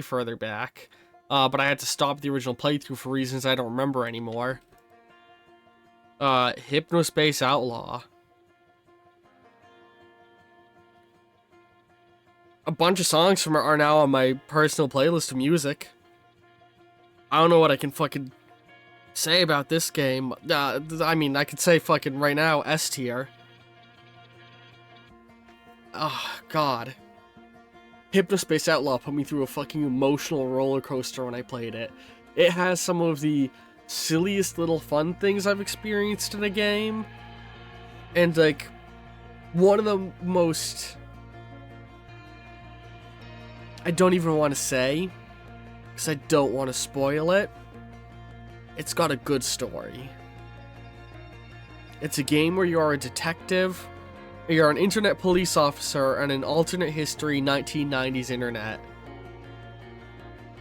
further back. But I had to stop the original playthrough for reasons I don't remember anymore. Hypnospace Outlaw. A bunch of songs from it are now on my personal playlist of music. I don't know what I can fucking say about this game. I mean, I could say fucking right now, S tier. Oh, God. Hypnospace Outlaw put me through a fucking emotional roller coaster when I played it. It has some of the silliest little fun things I've experienced in a game. And, like, one of the most... I don't even want to say, because I don't want to spoil it. It's got a good story. It's a game where you are a detective, you're an internet police officer on an alternate history 1990s internet.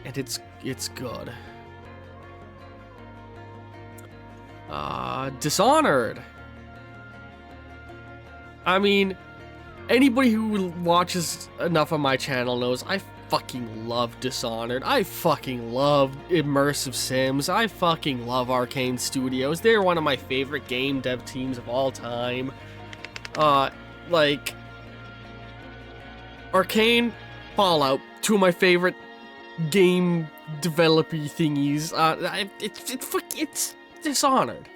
And it's good. Dishonored. I mean, anybody who watches enough of my channel knows I fucking love Dishonored. I fucking love immersive sims. I fucking love Arcane Studios. They're one of my favorite game dev teams of all time. Like, Arcane, Fallout, two of my favorite game developer thingies. It's Dishonored.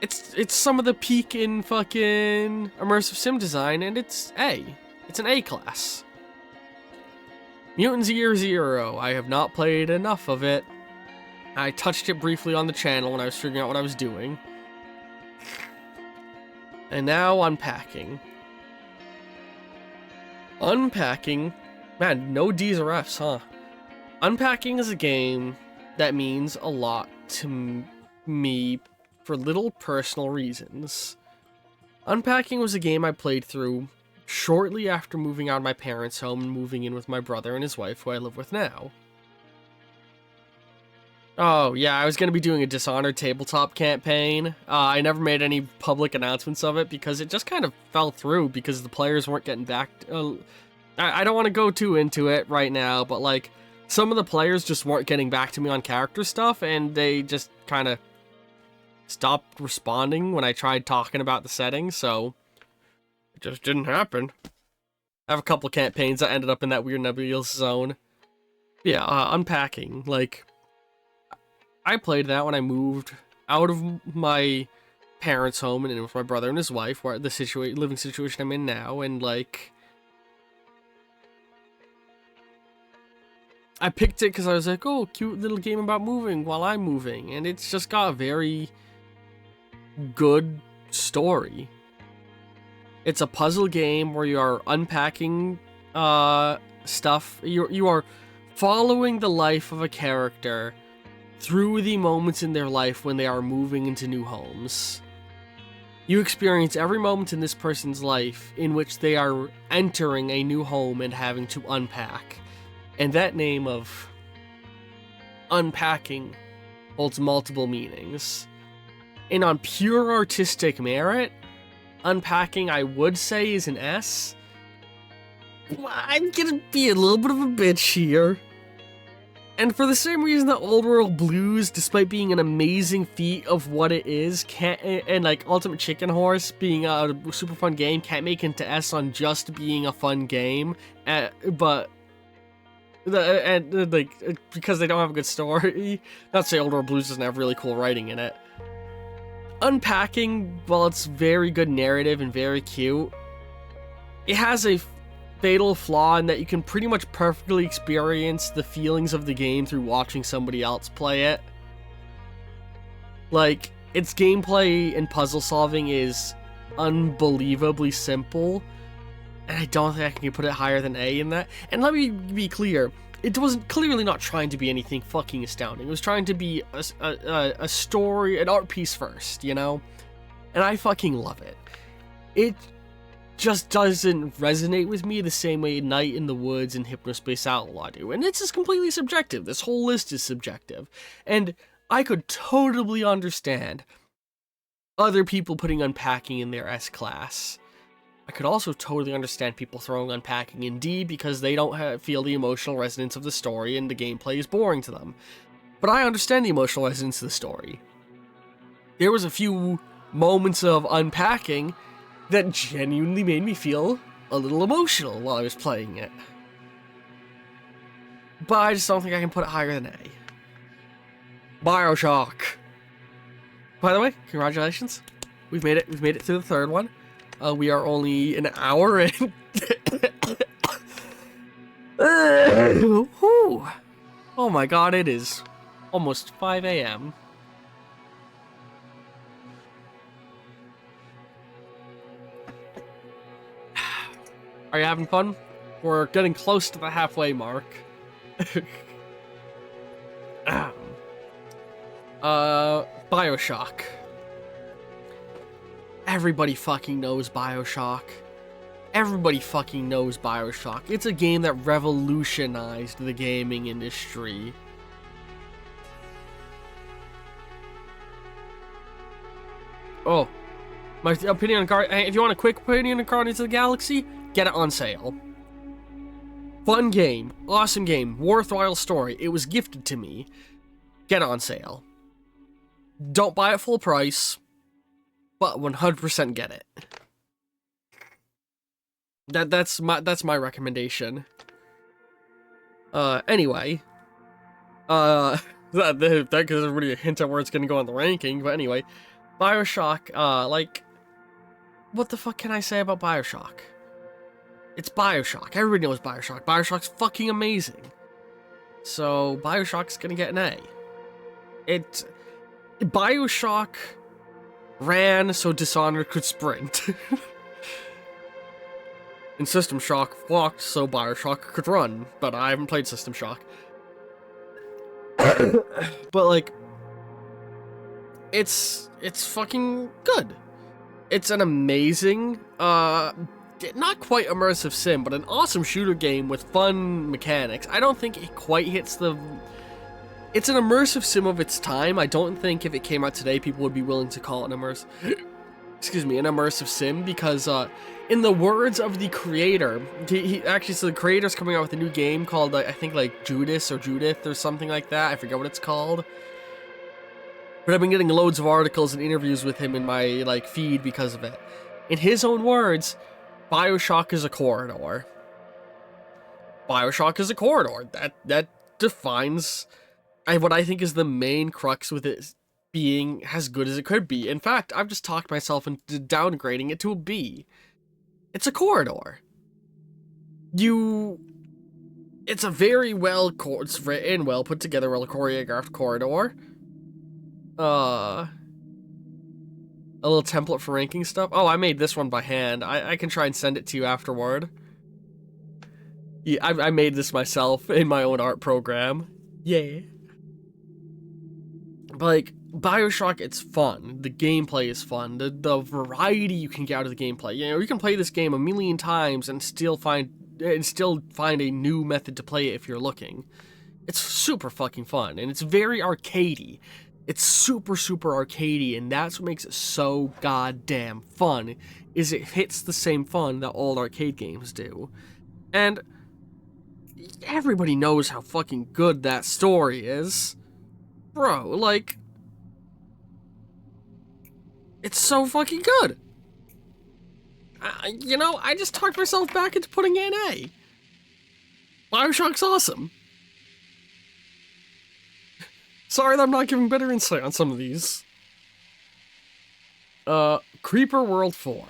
It's some of the peak in fucking immersive sim design, and it's A. It's an A class. Mutant Year Zero. I have not played enough of it. I touched it briefly on the channel when I was figuring out what I was doing. And now Unpacking. Unpacking. Man, no D's or F's, huh? Unpacking is a game that means a lot to me for little personal reasons. Unpacking was a game I played through shortly after moving out of my parents' home and moving in with my brother and his wife, who I live with now. Oh, yeah, I was going to be doing a Dishonored tabletop campaign. I never made any public announcements of it because it just kind of fell through because the players weren't getting back... I don't want to go too into it right now, but, like, some of the players just weren't getting back to me on character stuff, and they just kind of stopped responding when I tried talking about the settings, so it just didn't happen. I have a couple campaigns that ended up in that weird nebulous zone. Yeah, Unpacking, like... I played that when I moved out of my parents' home and in with my brother and his wife, where the living situation I'm in now, and like, I picked it because I was like, oh, cute little game about moving while I'm moving, and it's just got a very good story. It's a puzzle game where you are unpacking stuff. You are following the life of a character through the moments in their life when they are moving into new homes. You experience every moment in this person's life in which they are entering a new home and having to unpack. And that name of unpacking holds multiple meanings. And on pure artistic merit, Unpacking, I would say, is an S. I'm gonna be a little bit of a bitch here. And for the same reason that Old World Blues, despite being an amazing feat of what it is, and like Ultimate Chicken Horse being a super fun game, can't make it into S on just being a fun game, because they don't have a good story. Not to say Old World Blues doesn't have really cool writing in it. Unpacking, while it's very good narrative and very cute, it has a fatal flaw in that you can pretty much perfectly experience the feelings of the game through watching somebody else play it. Like, its gameplay and puzzle solving is unbelievably simple, and I don't think I can put it higher than A in that. And let me be clear, it wasn't clearly not trying to be anything fucking astounding. It was trying to be a story, an art piece first, you know? And I fucking love it. It just doesn't resonate with me the same way Night in the Woods and Hypnospace Outlaw do. And it's just completely subjective. This whole list is subjective. And I could totally understand other people putting Unpacking in their S class. I could also totally understand people throwing Unpacking in D because they don't feel the emotional resonance of the story and the gameplay is boring to them. But I understand the emotional resonance of the story. There was a few moments of Unpacking that genuinely made me feel a little emotional while I was playing it. But I just don't think I can put it higher than A. BioShock. By the way, congratulations. We've made it. We've made it through the third one. We are only an hour in. Oh my god, it is almost 5 a.m. Are you having fun? We're getting close to the halfway mark. BioShock. Everybody fucking knows BioShock. Everybody fucking knows BioShock. It's a game that revolutionized the gaming industry. Oh, my opinion on if you want a quick opinion on Guardians of the Galaxy, get it on sale. Fun game, awesome game, worthwhile story. It was gifted to me. Get it on sale. Don't buy it full price, but 100% get it. That's my recommendation. Anyway, that gives everybody a hint at where it's gonna go on the ranking. But anyway, BioShock. Like, what the fuck can I say about BioShock? It's BioShock. Everybody knows BioShock. BioShock's fucking amazing. So BioShock's gonna get an A. BioShock ran so Dishonored could sprint. And System Shock walked so BioShock could run, but I haven't played System Shock. But like, it's fucking good. It's an amazing, not quite immersive sim, but an awesome shooter game with fun mechanics. I don't think it quite hits the... It's an immersive sim of its time. I don't think if it came out today, people would be willing to call it an immersive sim, because in the words of the creator, he actually, so the creator's coming out with a new game called, I think, like Judas or Judith or something like that. I forget what it's called. But I've been getting loads of articles and interviews with him in my like feed because of it. In his own words, BioShock is a corridor. BioShock is a corridor. That defines what I think is the main crux with it being as good as it could be. In fact, I've just talked myself into downgrading it to a B. It's a corridor. It's a very it's written, well put together, well choreographed corridor. A little template for ranking stuff. Oh, I made this one by hand. I can try and send it to you afterward. Yeah, I made this myself in my own art program. Yeah. But like, BioShock, it's fun. The gameplay is fun. The variety you can get out of the gameplay. You know, you can play this game a million times and still find a new method to play it if you're looking. It's super fucking fun, and it's very arcadey. It's super, super arcadey, and that's what makes it so goddamn fun, is it hits the same fun that old arcade games do. And everybody knows how fucking good that story is. Bro, like, it's so fucking good. You know, I just talked myself back into putting an A. BioShock's awesome. Sorry that I'm not giving better insight on some of these. Creeper World 4.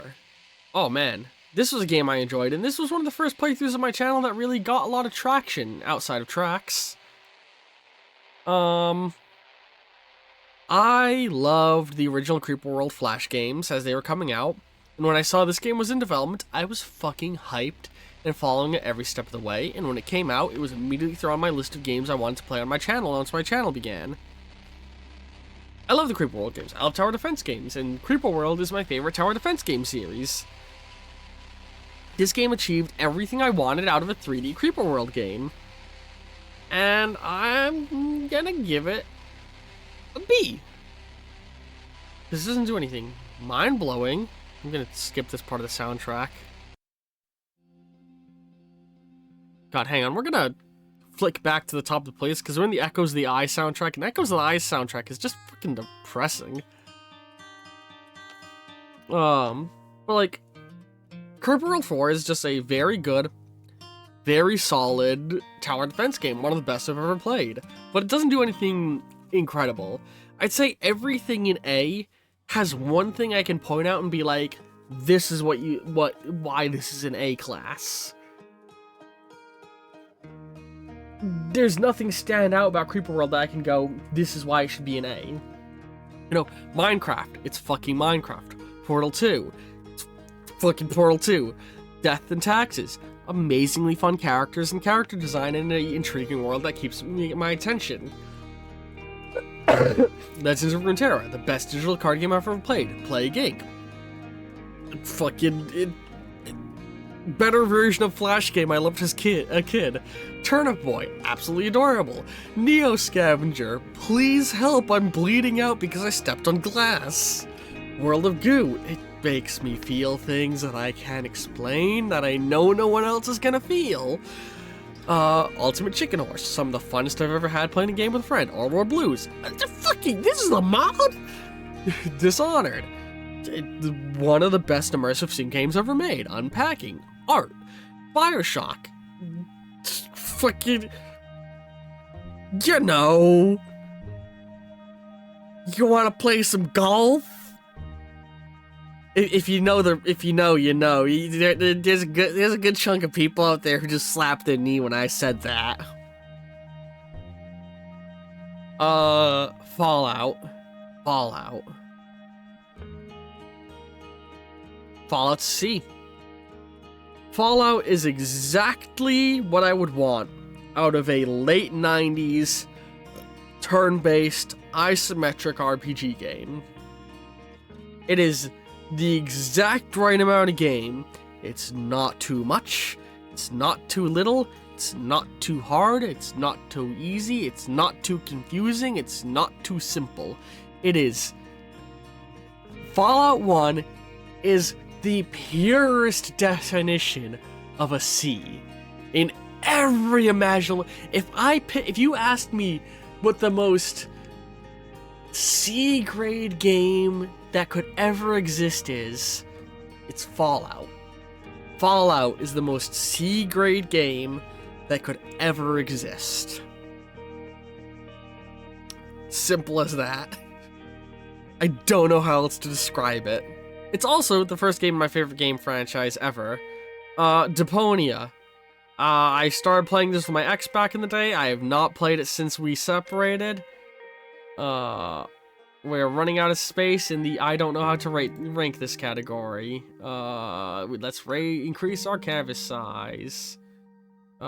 Oh man, this was a game I enjoyed, and this was one of the first playthroughs of my channel that really got a lot of traction outside of tracks. I loved the original Creeper World Flash games as they were coming out, and when I saw this game was in development, I was fucking hyped and following it every step of the way, and when it came out, it was immediately thrown on my list of games I wanted to play on my channel once my channel began. I love the Creeper World games. I love tower defense games, and Creeper World is my favorite tower defense game series. This game achieved everything I wanted out of a 3D Creeper World game, and I'm gonna give it a B. This doesn't do anything mind-blowing. I'm gonna skip this part of the soundtrack. God, hang on. We're gonna flick back to the top of the playlist because we're in the Echoes of the Eye soundtrack, and Echoes of the Eye soundtrack is just fucking depressing. But like, Creeper World 4 is just a very good, very solid tower defense game, one of the best I've ever played. But it doesn't do anything incredible. I'd say everything in A has one thing I can point out and be like, this is why this is an A class. There's nothing stand out about Creeper World that I can go, this is why it should be an A. You know, Minecraft, it's fucking Minecraft. Portal 2, it's fucking Portal 2. Death and Taxes, amazingly fun characters and character design in an intriguing world that keeps my attention. Legends of Runeterra, the best digital card game I've ever played. Plague Inc. Better version of Flash game I loved as a kid. Turnip Boy, absolutely adorable. Neo Scavenger, please help, I'm bleeding out because I stepped on glass. World of Goo, it makes me feel things that I can't explain, that I know no one else is gonna feel. Ultimate Chicken Horse, some of the funnest I've ever had playing a game with a friend. Or Blues, this is a mod? Dishonored, one of the best immersive sim games ever made. Unpacking, art. Bioshock, fucking, you know, you want to play some golf? If you know, you know. There's a good chunk of people out there who just slapped their knee when I said that. Fallout. Fallout C. Fallout is exactly what I would want out of a late 90s turn-based isometric RPG game. It is the exact right amount of game. It's not too much, it's not too little, it's not too hard, it's not too easy, it's not too confusing, it's not too simple. It is. Fallout 1 is the purest definition of a C. In every imaginable... If you asked me what the most C-grade game that could ever exist is, it's Fallout. Fallout is the most C-grade game that could ever exist. Simple as that. I don't know how else to describe it. It's also the first game in my favorite game franchise ever. Deponia. I started playing this with my ex back in the day. I have not played it since we separated. We're running out of space in the I don't know how to rank this category. Let's increase our canvas size. Fuck,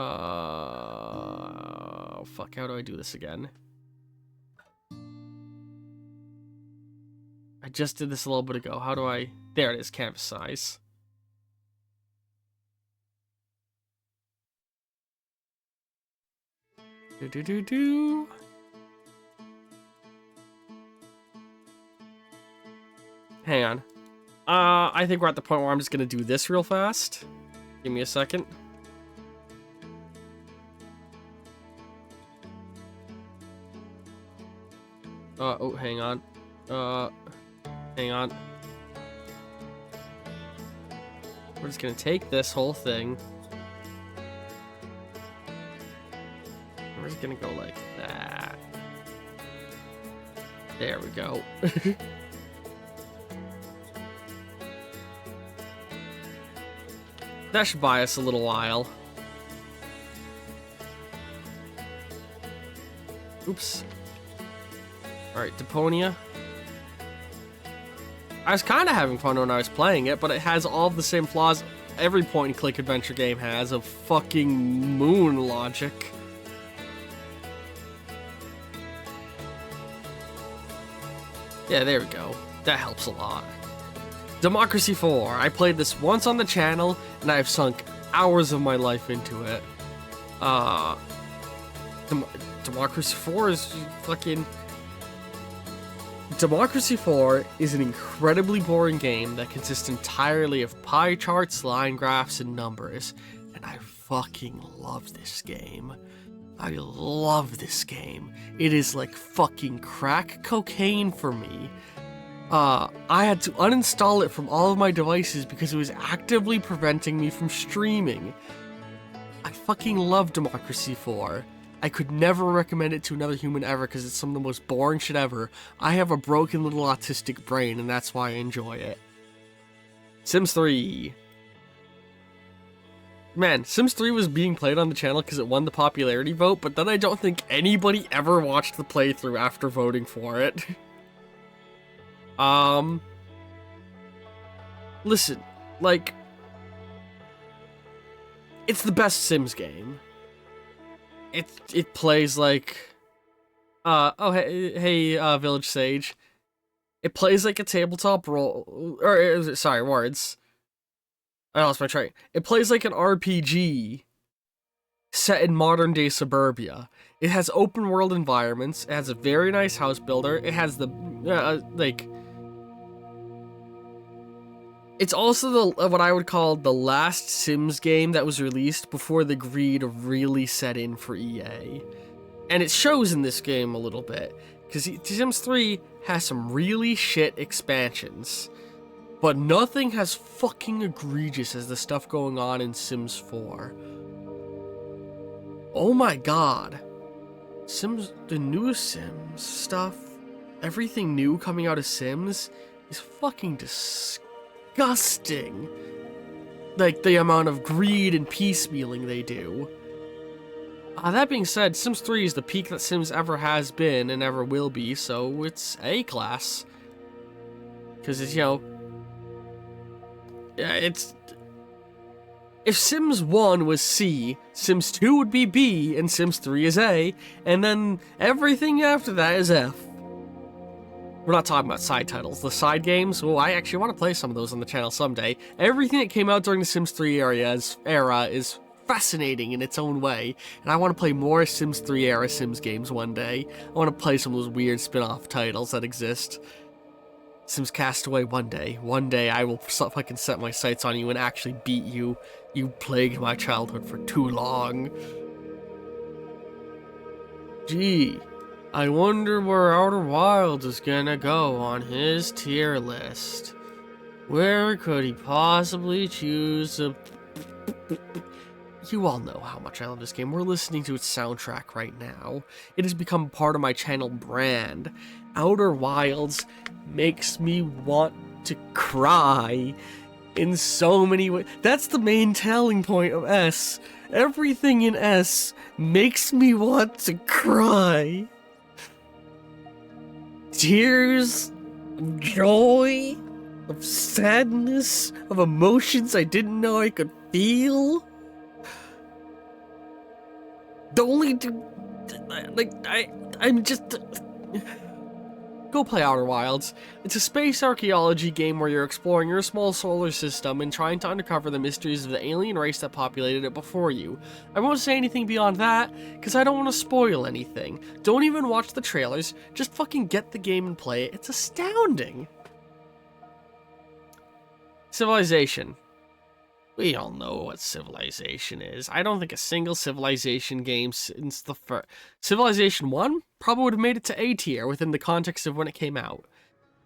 how do I do this again? I just did this a little bit ago. How do I... There it is, canvas size. Do. Hang on. I think we're at the point where I'm just gonna do this real fast. Give me a second. Oh, hang on. Hang on. We're just gonna take this whole thing. We're just gonna go like that. There we go. That should buy us a little while. Oops. Alright, Deponia. I was kind of having fun when I was playing it, but it has all of the same flaws every point-and-click adventure game has of fucking moon logic. Yeah, there we go. That helps a lot. Democracy 4. I played this once on the channel, and I've sunk hours of my life into it. Democracy 4 is fucking... Democracy 4 is an incredibly boring game that consists entirely of pie charts, line graphs, and numbers. And I fucking love this game. I love this game. It is like fucking crack cocaine for me. I had to uninstall it from all of my devices because it was actively preventing me from streaming. I fucking love Democracy 4. I could never recommend it to another human ever because it's some of the most boring shit ever. I have a broken little autistic brain, and that's why I enjoy it. Sims 3. Man, Sims 3 was being played on the channel because it won the popularity vote, but then I don't think anybody ever watched the playthrough after voting for it. Listen, like, it's the best Sims game. It plays like, Village Sage. It plays like a tabletop role, or, sorry, words. I lost my train. It plays like an RPG set in modern-day suburbia. It has open-world environments. It has a very nice house builder. It has the, it's also what I would call the last Sims game that was released before the greed really set in for EA. And it shows in this game a little bit, because Sims 3 has some really shit expansions, but nothing as fucking egregious as the stuff going on in Sims 4. Oh my god. The new Sims stuff, everything new coming out of Sims is fucking disgusting. Like, the amount of greed and piecemealing they do. That being said, Sims 3 is the peak that Sims ever has been and ever will be, so it's A-class. Because it's, it's... If Sims 1 was C, Sims 2 would be B, and Sims 3 is A, and then everything after that is F. We're not talking about side titles. The side games, well, I actually want to play some of those on the channel someday. Everything that came out during the Sims 3 era is fascinating in its own way, and I want to play more Sims 3 era Sims games one day. I want to play some of those weird spin-off titles that exist. Sims Castaway one day. One day I will fucking set my sights on you and actually beat you. You plagued my childhood for too long. Gee. I wonder where Outer Wilds is gonna go on his tier list. Where could he possibly choose a... You all know how much I love this game. We're listening to its soundtrack right now. It has become part of my channel brand. Outer Wilds makes me want to cry in so many ways. That's the main telling point of S. Everything in S makes me want to cry. Tears of joy, of sadness, of emotions I didn't know I could feel. The only, I'm just... Go play Outer Wilds. It's a space archaeology game where you're exploring your small solar system and trying to uncover the mysteries of the alien race that populated it before you. I won't say anything beyond that, because I don't want to spoil anything. Don't even watch the trailers, just fucking get the game and play it. It's astounding. Civilization. We all know what Civilization is. I don't think a single Civilization game since the first... Civilization 1 probably would have made it to A tier within the context of when it came out.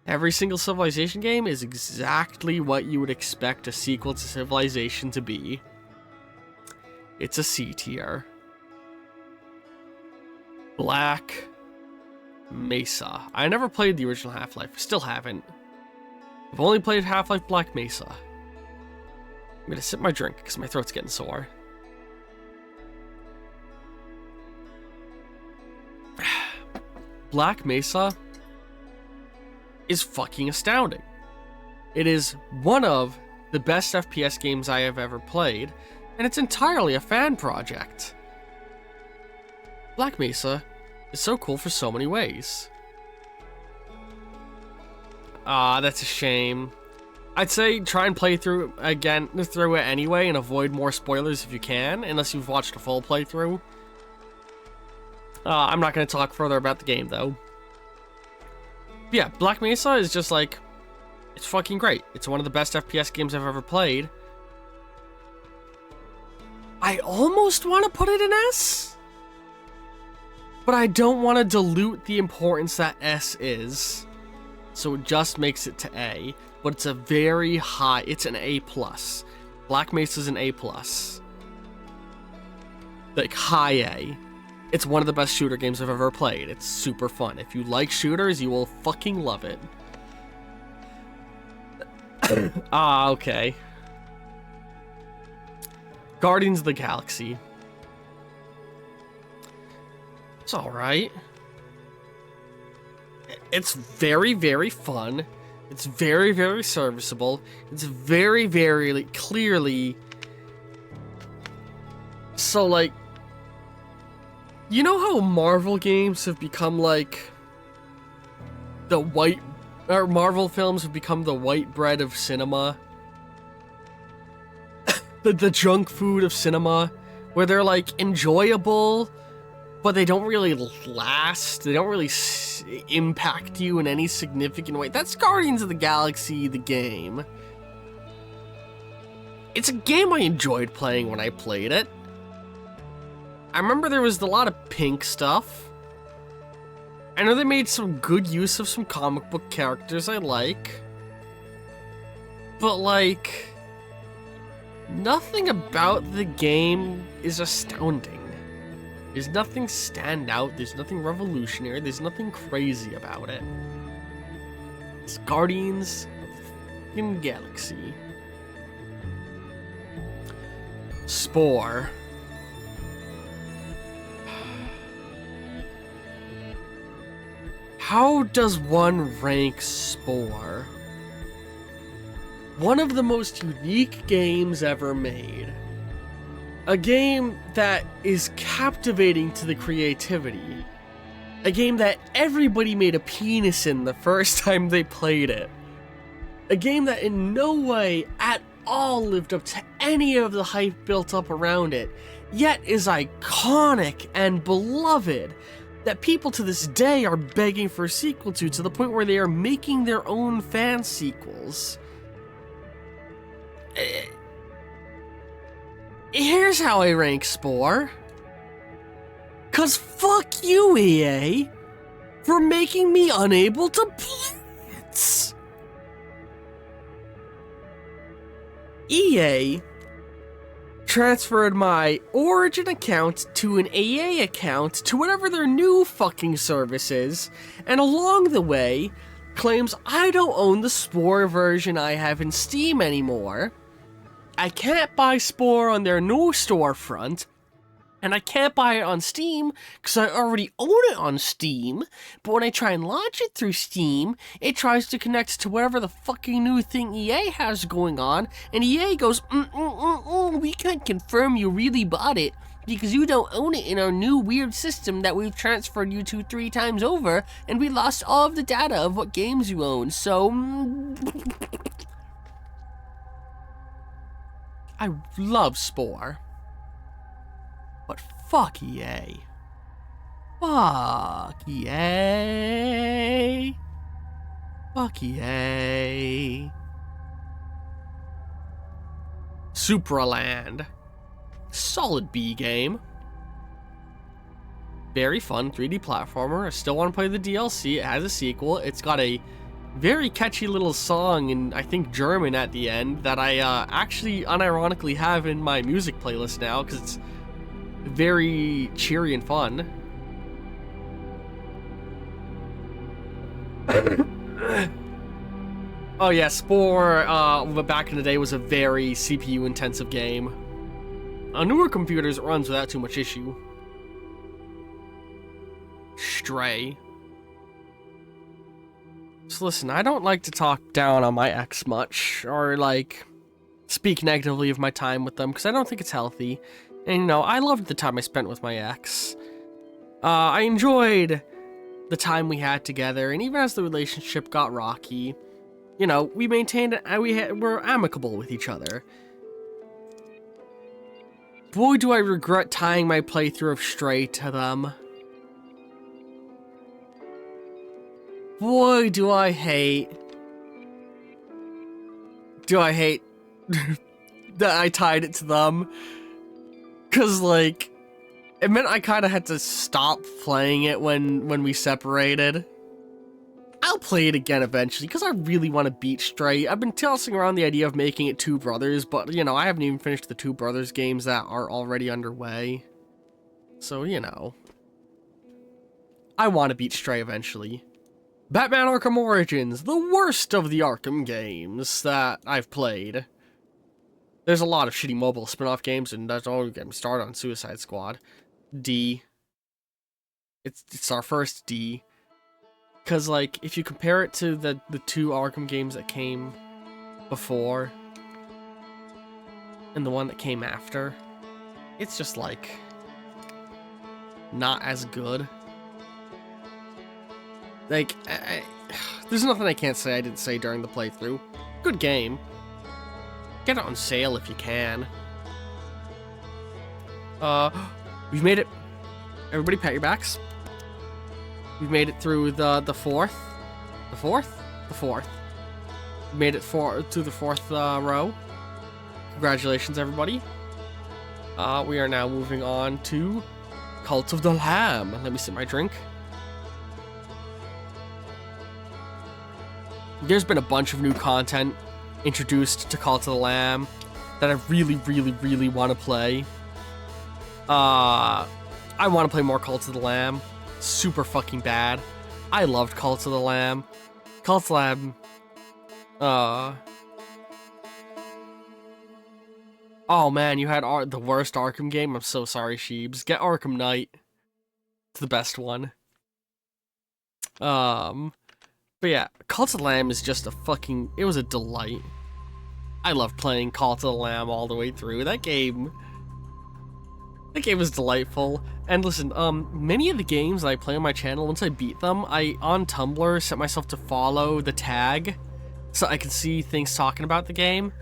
Every single Civilization game is exactly what you would expect a sequel to Civilization to be. It's a C tier. Black Mesa. I never played the original Half-Life. Still haven't. I've only played Half-Life Black Mesa. I'm gonna sip my drink because my throat's getting sore. Black Mesa is fucking astounding. It is one of the best FPS games I have ever played, and it's entirely a fan project. Black Mesa is so cool for so many ways. Ah, that's a shame. I'd say try and play through it anyway and avoid more spoilers if you can, unless you've watched a full playthrough. I'm not going to talk further about the game, though. But yeah, Black Mesa is just like... It's fucking great. It's one of the best FPS games I've ever played. I almost want to put it in S, but I don't want to dilute the importance that S is. So it just makes it to A. But it's a very high, it's an A+. Black Mesa's an A+. Like, high A. It's one of the best shooter games I've ever played. It's super fun. If you like shooters, you will fucking love it. Ah, okay. Guardians of the Galaxy. It's alright. It's very, very fun. It's very, very serviceable. It's very, very like, clearly... So, like... You know how Marvel games have become, like... The white... Or Marvel films have become the white bread of cinema? the junk food of cinema? Where they're, like, enjoyable... But they don't really last. They don't really impact you in any significant way. That's Guardians of the Galaxy, the game. It's a game I enjoyed playing when I played it. I remember there was a lot of pink stuff. I know they made some good use of some comic book characters I like. But, like... Nothing about the game is astounding. There's nothing stand out, there's nothing revolutionary, there's nothing crazy about it. It's Guardians of the Galaxy. Spore. How does one rank Spore? One of the most unique games ever made. A game that is captivating to the creativity. A game that everybody made a penis in the first time they played it. A game that in no way at all lived up to any of the hype built up around it, yet is iconic and beloved, that people to this day are begging for a sequel to the point where they are making their own fan sequels. Here's how I rank Spore. 'Cause fuck you, EA, for making me unable to play it. EA transferred my Origin account to an EA account to whatever their new fucking service is, and along the way, claims I don't own the Spore version I have in Steam anymore. I can't buy Spore on their new storefront, and I can't buy it on Steam because I already own it on Steam, but when I try and launch it through Steam, it tries to connect to whatever the fucking new thing EA has going on, and EA goes, we can't confirm you really bought it because you don't own it in our new weird system that we've transferred you to 3 times over, and we lost all of the data of what games you own, so... I love Spore. But fuck EA. Fuck EA. Fuck EA. Supraland. Solid B game. Very fun 3D platformer. I still want to play the DLC. It has a sequel. It's got a very catchy little song in, I think, German at the end that I actually unironically have in my music playlist now because it's very cheery and fun. Oh yeah, Spore back in the day was a very CPU intensive game. On newer computers it runs without too much issue. Stray. So listen, I don't like to talk down on my ex much, or like, speak negatively of my time with them, because I don't think it's healthy. And you know, I loved the time I spent with my ex. I enjoyed the time we had together, and even as the relationship got rocky, you know, we maintained, we're amicable with each other. Boy, do I regret tying my playthrough of Stray to them. Boy, do I hate that I tied it to them. 'Cause, like, it meant I kind of had to stop playing it when we separated. I'll play it again eventually, because I really want to beat Stray. I've been tossing around the idea of making it Two Brothers, but, you know, I haven't even finished the Two Brothers games that are already underway. So, you know. I want to beat Stray eventually. Batman Arkham Origins, the worst of the Arkham games that I've played. There's a lot of shitty mobile spin-off games, and that's all getting started on Suicide Squad. D. It's our first D. Because, like, if you compare it to the two Arkham games that came before, and the one that came after, it's just, like, not as good. Like, there's nothing I can't say I didn't say during the playthrough. Good game. Get it on sale if you can. We've made it. Everybody pat your backs. We've made it through the fourth. The fourth? The fourth. We made it to the fourth row. Congratulations, everybody. We are now moving on to Cult of the Lamb. Let me sip my drink. There's been a bunch of new content introduced to Cult of the Lamb that I really, really, really want to play. I want to play more Cult of the Lamb. Super fucking bad. I loved Cult of the Lamb. Cult of the Lamb. Oh man, you had the worst Arkham game? I'm so sorry, Sheebs. Get Arkham Knight. It's the best one. But yeah, Cult of the Lamb is just it was a delight. I loved playing Cult of the Lamb all the way through. That game was delightful. And listen, many of the games that I play on my channel, once I beat them, on Tumblr, set myself to follow the tag so I can see things talking about the game.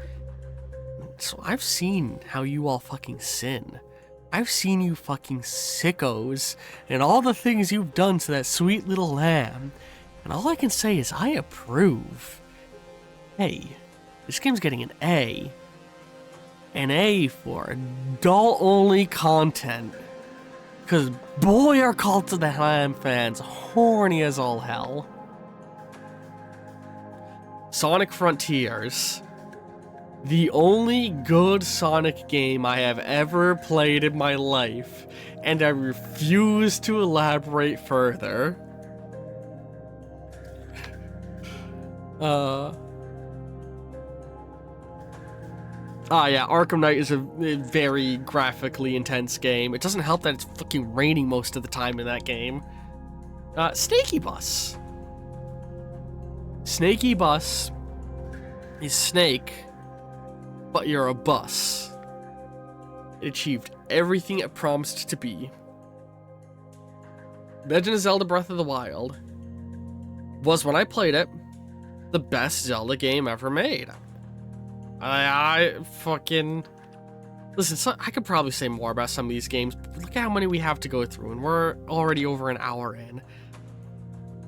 So I've seen how you all fucking sin. I've seen you fucking sickos and all the things you've done to that sweet little lamb. And all I can say is I approve. Hey, this game's getting an A. An A for adult-only content. Because boy are Cult of the Lamb fans horny as all hell. Sonic Frontiers. The only good Sonic game I have ever played in my life. And I refuse to elaborate further. Yeah, Arkham Knight is a very graphically intense game. It doesn't help that it's fucking raining most of the time in that game. Snaky Bus. Snaky Bus is Snake, but you're a bus. It achieved everything it promised to be. Legend of Zelda Breath of the Wild was, when I played it, the best Zelda game ever made. I fucking... Listen, so I could probably say more about some of these games, but look at how many we have to go through, and we're already over an hour in.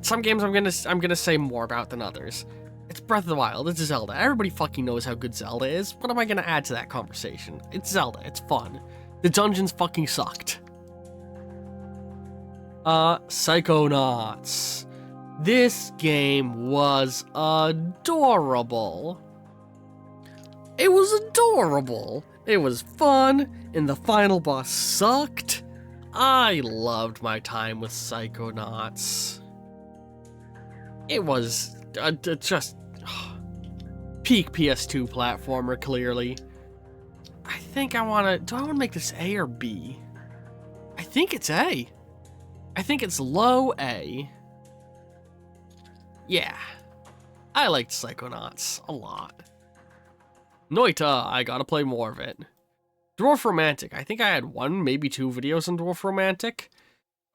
Some games I'm gonna say more about than others. It's Breath of the Wild, it's Zelda. Everybody fucking knows how good Zelda is. What am I gonna add to that conversation? It's Zelda, it's fun. The dungeons fucking sucked. Psychonauts. This game was adorable. It was adorable. It was fun, and the final boss sucked. I loved my time with Psychonauts. It was just peak PS2 platformer, clearly. I think do I want to make this A or B? I think it's A. I think it's low A. Yeah. I liked Psychonauts a lot. Noita, I gotta play more of it. Dwarf Romantic, I think I had 1, maybe 2 videos on Dwarf Romantic.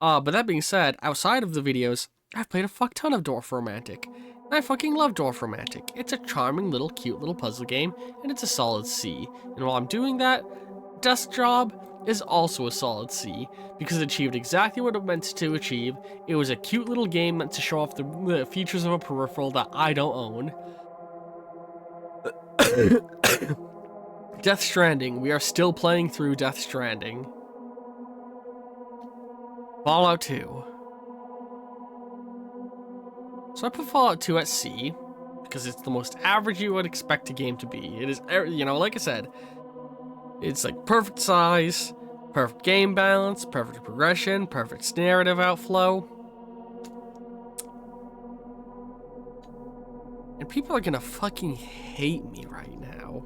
But that being said, outside of the videos, I've played a fuck ton of Dwarf Romantic. And I fucking love Dwarf Romantic. It's a charming little, cute little puzzle game, and it's a solid C. And while I'm doing that, Desk Job is also a solid C, because it achieved exactly what it meant to achieve. It was a cute little game meant to show off the features of a peripheral that I don't own. Death Stranding. We are still playing through Death Stranding. Fallout 2. So I put Fallout 2 at C, because it's the most average you would expect a game to be. It is, you know, like I said, it's like perfect size, perfect game balance, perfect progression, perfect narrative outflow. people are gonna fucking hate me right now.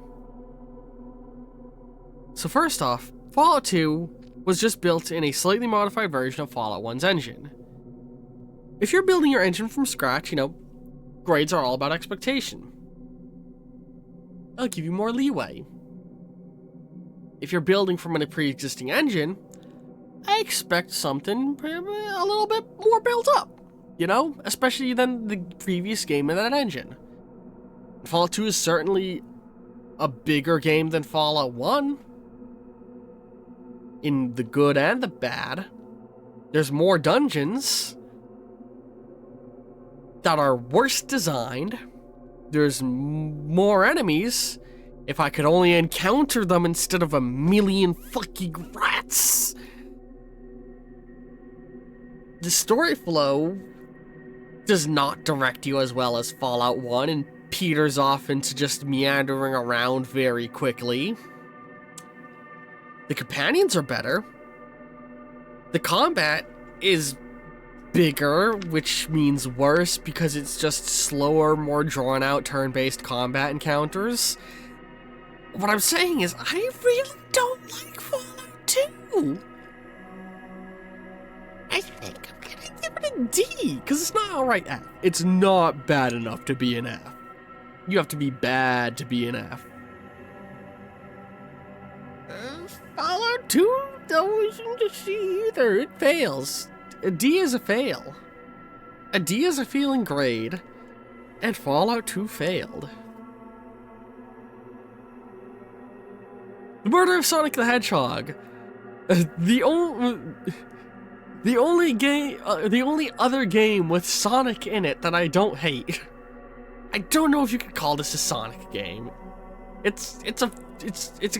So first off, Fallout 2 was just built in a slightly modified version of Fallout 1's engine. If you're building your engine from scratch, grades are all about expectation. I'll give you more leeway. If you're building from a pre-existing engine, I expect something a little bit more built up, especially than the previous game in that engine. Fallout 2 is certainly a bigger game than Fallout 1, in the good and the bad. There's more dungeons that are worse designed. There's more enemies. If I could only encounter them instead of a million fucking rats. The story flow does not direct you as well as Fallout 1 and peters off into just meandering around very quickly. The companions are better. The combat is bigger, which means worse because it's just slower, more drawn-out turn-based combat encounters. What I'm saying is, I really don't like Fallout 2. I think I'm gonna give it a D, because it's not alright F. It's not bad enough to be an F. You have to be bad to be an F. Fallout 2 isn't a C either. It fails. A D is a fail. A D is a failing grade. And Fallout 2 failed. The Murder of Sonic the Hedgehog. The only other game with Sonic in it that I don't hate. I don't know if you could call this a Sonic game. It's a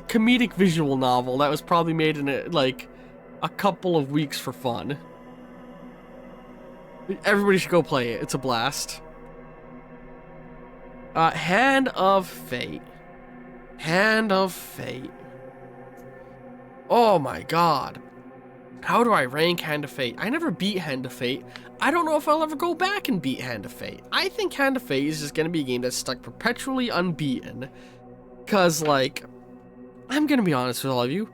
comedic visual novel that was probably made in a couple of weeks for fun. Everybody should go play it. It's a blast. Hand of Fate. Hand of Fate. Oh my god. How do I rank Hand of Fate? I never beat Hand of Fate. I don't know if I'll ever go back and beat Hand of Fate. I think Hand of Fate is just gonna be a game that's stuck perpetually unbeaten. Cause, I'm gonna be honest with all of you.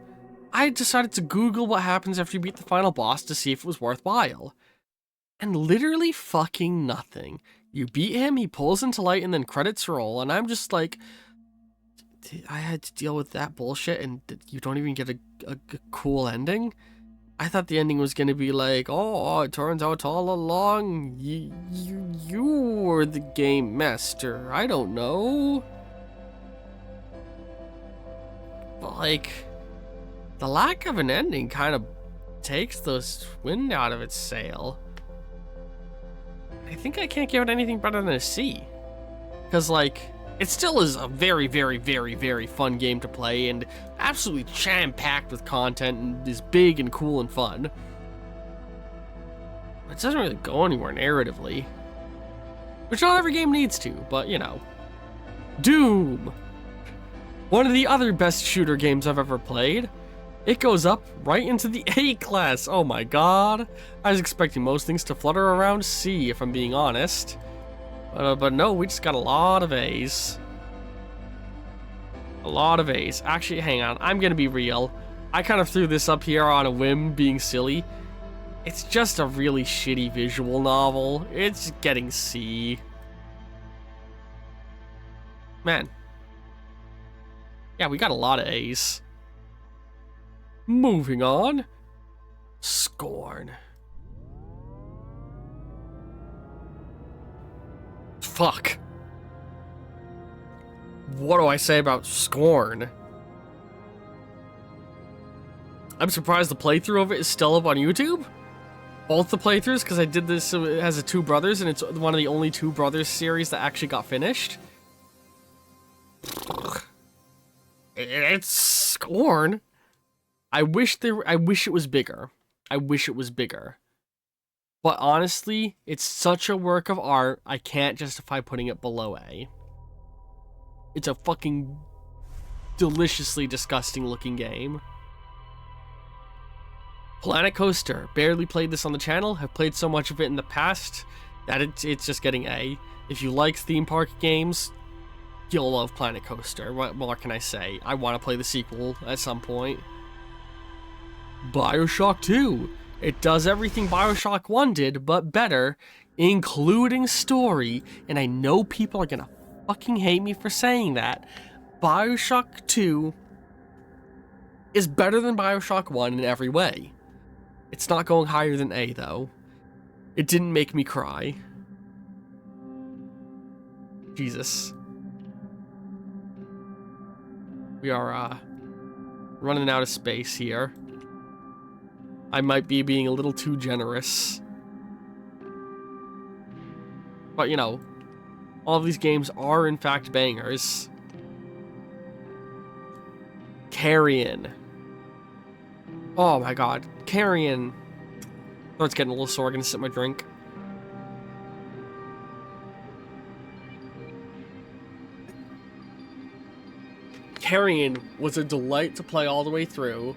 I decided to Google what happens after you beat the final boss to see if it was worthwhile. And literally fucking nothing. You beat him, he pulls into light, and then credits roll, and I'm just like, I had to deal with that bullshit, and you don't even get a cool ending? I thought the ending was gonna be like, oh, it turns out all along, you were the game master. I don't know. But, the lack of an ending kind of takes the wind out of its sail. I think I can't give it anything better than a C. Because, it still is a very, very, very, very fun game to play and absolutely jam-packed with content and is big and cool and fun. It doesn't really go anywhere narratively. Which not every game needs to, but, Doom! One of the other best shooter games I've ever played. It goes up right into the A class. Oh my god. I was expecting most things to flutter around C, if I'm being honest. But no, we just got a lot of A's. A lot of A's. Actually, hang on. I'm gonna be real. I kind of threw this up here on a whim, being silly. It's just a really shitty visual novel. It's getting C. Man. Yeah, we got a lot of A's. Moving on. Scorn. Fuck. What do I say about Scorn? I'm surprised the playthrough of it is still up on YouTube. Both the playthroughs, because I did this as a Two Brothers, and it's one of the only Two Brothers series that actually got finished. It's Scorn. I wish it was bigger. I wish it was bigger. But honestly, it's such a work of art, I can't justify putting it below A. It's a fucking deliciously disgusting looking game. Planet Coaster. Barely played this on the channel. I've played so much of it in the past It's just getting A. If you like theme park games, you'll love Planet Coaster. What more can I say? I want to play the sequel at some point. BioShock 2. It does everything BioShock 1 did, but better, including story, and I know people are gonna fucking hate me for saying that. BioShock 2 is better than BioShock 1 in every way. It's not going higher than A, though. It didn't make me cry. Jesus. We are, running out of space here. I might be being a little too generous. But, you know, all of these games are, in fact, bangers. Carrion. Oh my god. Carrion. Oh, it's getting a little sore. I'm gonna sip my drink. Carrion was a delight to play all the way through.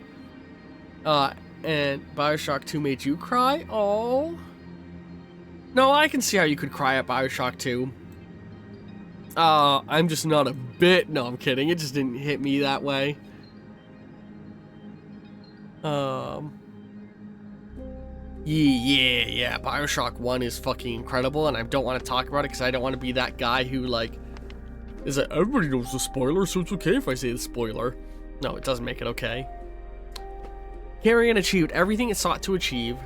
And BioShock 2 made you cry? Oh. No, I can see how you could cry at BioShock 2. I'm just not a bit... No, I'm kidding. It just didn't hit me that way. Yeah, BioShock 1 is fucking incredible, and I don't want to talk about it because I don't want to be that guy who, like, is like, everybody knows the spoiler, so it's okay if I say the spoiler. No, it doesn't make it okay. Carrion achieved everything it sought to achieve,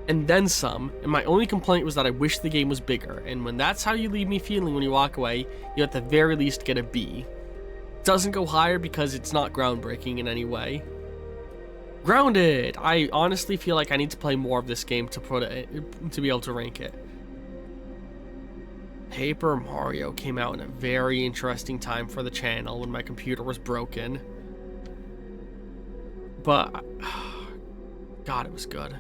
and then some, and my only complaint was that I wish the game was bigger, and when that's how you leave me feeling when you walk away, you at the very least get a B. It doesn't go higher because it's not groundbreaking in any way. Grounded! I honestly feel like I need to play more of this game to put it, to be able to rank it. Paper Mario came out in a very interesting time for the channel when my computer was broken. But, God, it was good.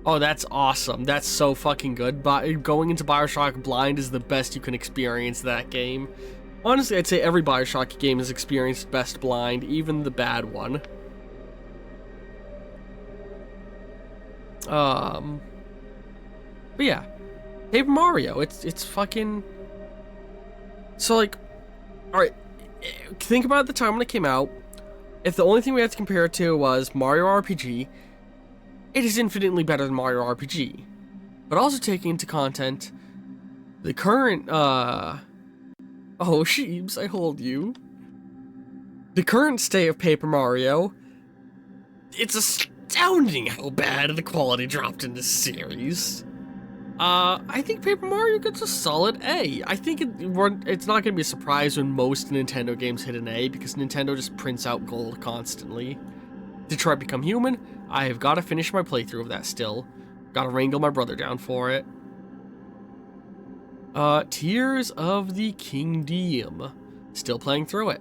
Oh, that's awesome. That's so fucking good. But going into BioShock blind is the best you can experience that game. Honestly, I'd say every BioShock game has experienced best blind, even the bad one. But yeah, Paper Mario, it's fucking... So, like, alright, think about the time when it came out. If the only thing we had to compare it to was Mario RPG, it is infinitely better than Mario RPG. But also taking into content the current, oh, Sheebs, I hold you. The current state of Paper Mario, it's astounding how bad the quality dropped in this series. I think Paper Mario gets a solid A. I think it's not going to be a surprise when most Nintendo games hit an A, because Nintendo just prints out gold constantly. Detroit Become Human, I have got to finish my playthrough of that still. Got to wrangle my brother down for it. Tears of the Kingdom, still playing through it.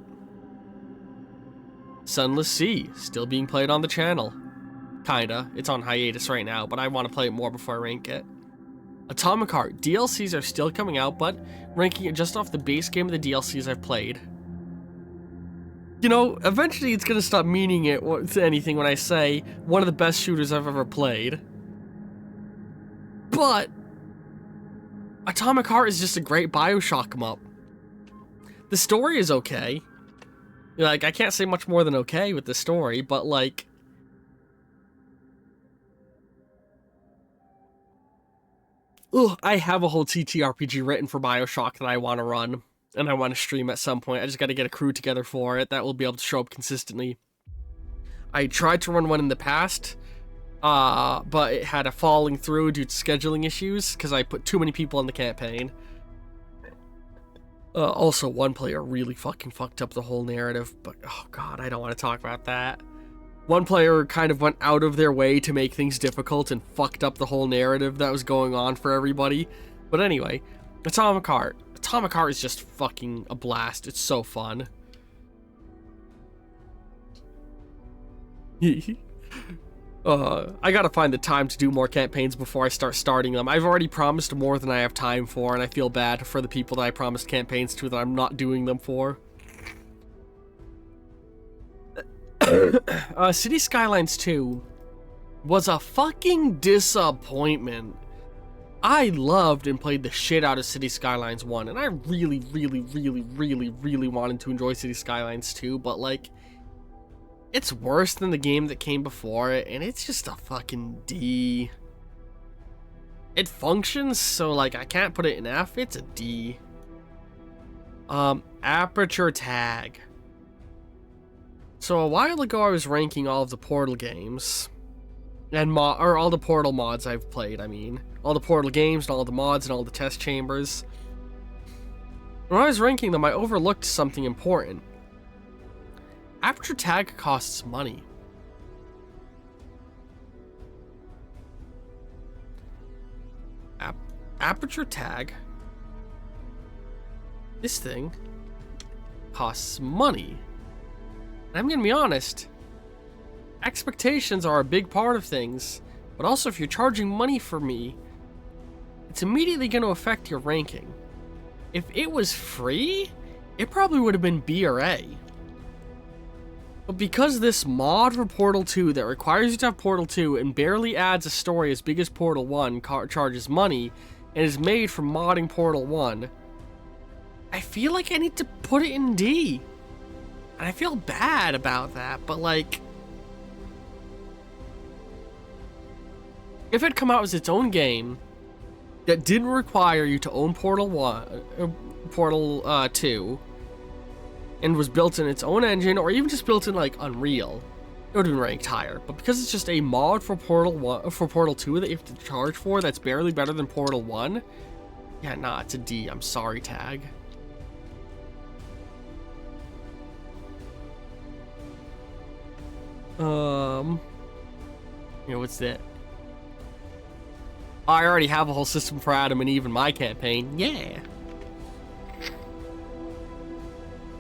Sunless Sea, still being played on the channel. Kinda, it's on hiatus right now, but I want to play it more before I rank it. Atomic Heart, DLCs are still coming out, but ranking it just off the base game of the DLCs I've played. You know, eventually it's gonna stop meaning it to anything when I say one of the best shooters I've ever played. But Atomic Heart is just a great BioShock em up. The story is okay. Like, I can't say much more than okay with the story, but like... Ugh, I have a whole TTRPG written for BioShock that I want to run, and I want to stream at some point. I just got to get a crew together for it that will be able to show up consistently. I tried to run one in the past, but it had a falling through due to scheduling issues, because I put too many people in the campaign. Also, one player really fucking fucked up the whole narrative, but oh god, I don't want to talk about that. One player kind of went out of their way to make things difficult and fucked up the whole narrative that was going on for everybody. But anyway, Atomic Heart. Atomic Heart is just fucking a blast. It's so fun. I gotta find the time to do more campaigns before I start starting them. I've already promised more than I have time for, and I feel bad for the people that I promised campaigns to that I'm not doing them for. City Skylines 2. was a fucking disappointment. I loved and played the shit out of Cities Skylines 1, and I really wanted to enjoy Cities Skylines 2, but like, it's worse than the game that came before it, and it's just a fucking D. It functions, so like, I can't put it in F, it's a D. Aperture Tag. So a while ago I was ranking all of the Portal games, and all the Portal mods I've played, I mean. All the Portal games, and all the mods, and all the test chambers. When I was ranking them, I overlooked something important. Aperture Tag costs money. Aperture Tag, this thing, costs money. And I'm gonna be honest, expectations are a big part of things, but also if you're charging money for me, it's immediately going to affect your ranking. If it was free, it probably would have been B or A. But because this mod for Portal 2 that requires you to have Portal 2 and barely adds a story as big as Portal 1 charges money and is made for modding Portal 1, I feel like I need to put it in D. And I feel bad about that, but like, if it had come out as its own game that didn't require you to own Portal 2, and was built in its own engine, or even just built in like Unreal, it would have been ranked higher. But because it's just a mod for Portal 2 that you have to charge for, that's barely better than Portal 1, yeah, nah, it's a D. I'm sorry, Tag. What's that? I already have a whole system for Adam and Eve in my campaign. Yeah.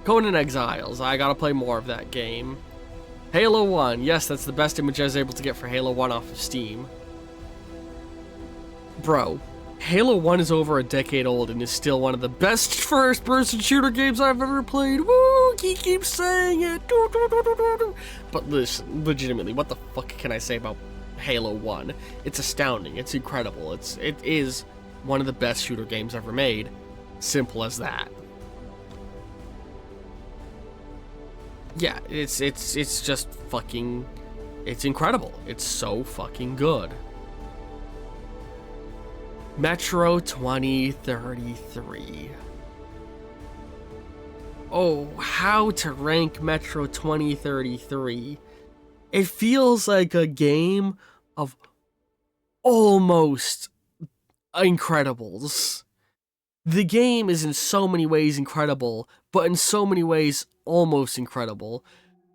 Conan Exiles. I gotta play more of that game. Halo 1. Yes, that's the best image I was able to get for Halo 1 off of Steam. Bro, Halo 1 is over a decade old and is still one of the best first-person shooter games I've ever played. Woo! He keeps saying it. But listen, legitimately, what the fuck can I say about Halo 1? It's astounding. It's incredible. It is one of the best shooter games ever made. Simple as that. Yeah, it's just fucking, it's incredible. It's so fucking good. Metro 2033. Oh, how to rank Metro 2033. It feels like a game of almost Incredibles. The game is in so many ways incredible, but in so many ways almost incredible.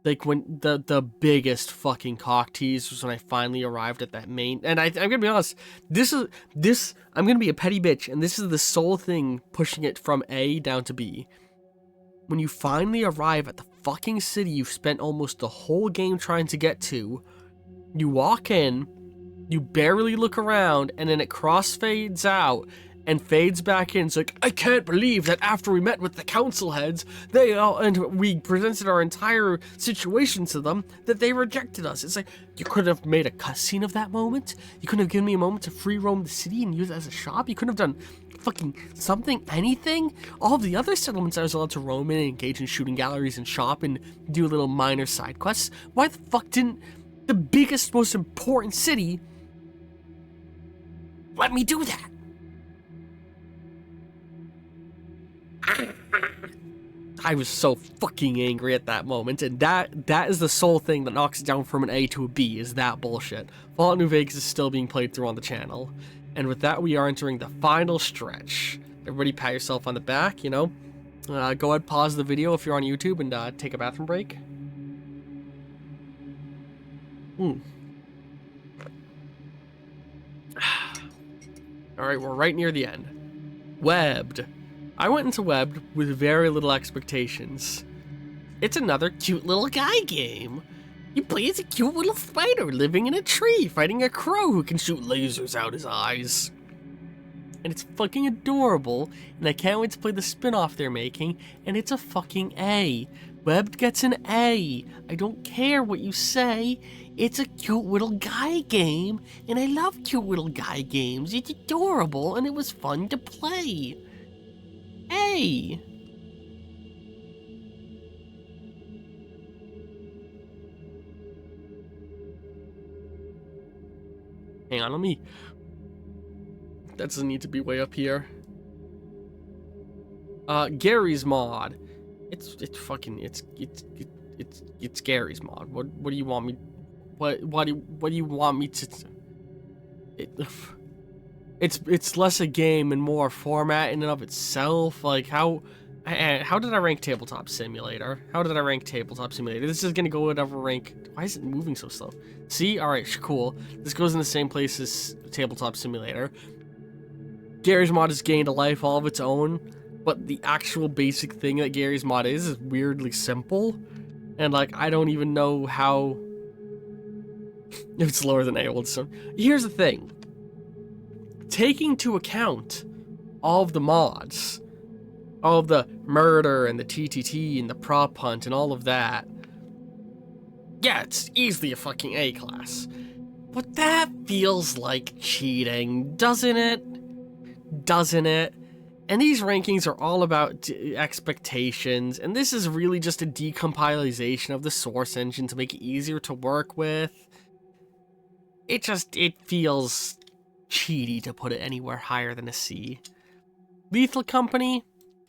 Like when the biggest fucking cock tease was when I finally arrived at that main, and I'm gonna be honest, I'm gonna be a petty bitch, and this is the sole thing pushing it from A down to B. When you finally arrive at the fucking city you've spent almost the whole game trying to get to, you walk in, you barely look around, and then it crossfades out and fades back in. It's like, I can't believe that after we met with the council heads, and we presented our entire situation to them, that they rejected us. It's like, you could have made a cutscene of that moment. You couldn't have given me a moment to free roam the city and use it as a shop. You couldn't have done fucking something, anything. All of the other settlements I was allowed to roam in and engage in shooting galleries and shop and do little minor side quests. Why the fuck didn't the biggest, most important city let me do that? I was so fucking angry at that moment, and that is the sole thing that knocks it down from an A to a B, is that bullshit. Fallout New Vegas is still being played through on the channel. And with that, we are entering the final stretch. Everybody pat yourself on the back, you know? Go ahead, pause the video if you're on YouTube and take a bathroom break. Alright, we're right near the end. Webbed. I went into Webbed with very little expectations. It's another cute little guy game. You play as a cute little spider living in a tree, fighting a crow who can shoot lasers out his eyes. And it's fucking adorable, and I can't wait to play the spin-off they're making, and it's a fucking A. Webb gets an A. I don't care what you say. It's a cute little guy game, and I love cute little guy games. It's adorable, and it was fun to play. A. Hang on, let me... That doesn't need to be way up here. Gary's mod. It's Gary's mod. What do you want me? What do you want me to? It's less a game and more format in and of itself. Like how did I rank Tabletop Simulator? How did I rank Tabletop Simulator? This is gonna go whatever rank. Why is it moving so slow? See, all right, cool. This goes in the same place as Tabletop Simulator. Gary's mod has gained a life all of its own, but the actual basic thing that Gary's mod is weirdly simple, and like I don't even know how. If it's lower than A, well, so here's the thing. Taking into account all of the mods, all of the murder and the TTT and the prop hunt and all of that, yeah, it's easily a fucking A class. But that feels like cheating, doesn't it? Doesn't it? And these rankings are all about expectations, and this is really just a decompilation of the source engine to make it easier to work with. It feels cheaty to put it anywhere higher than a C. Lethal Company,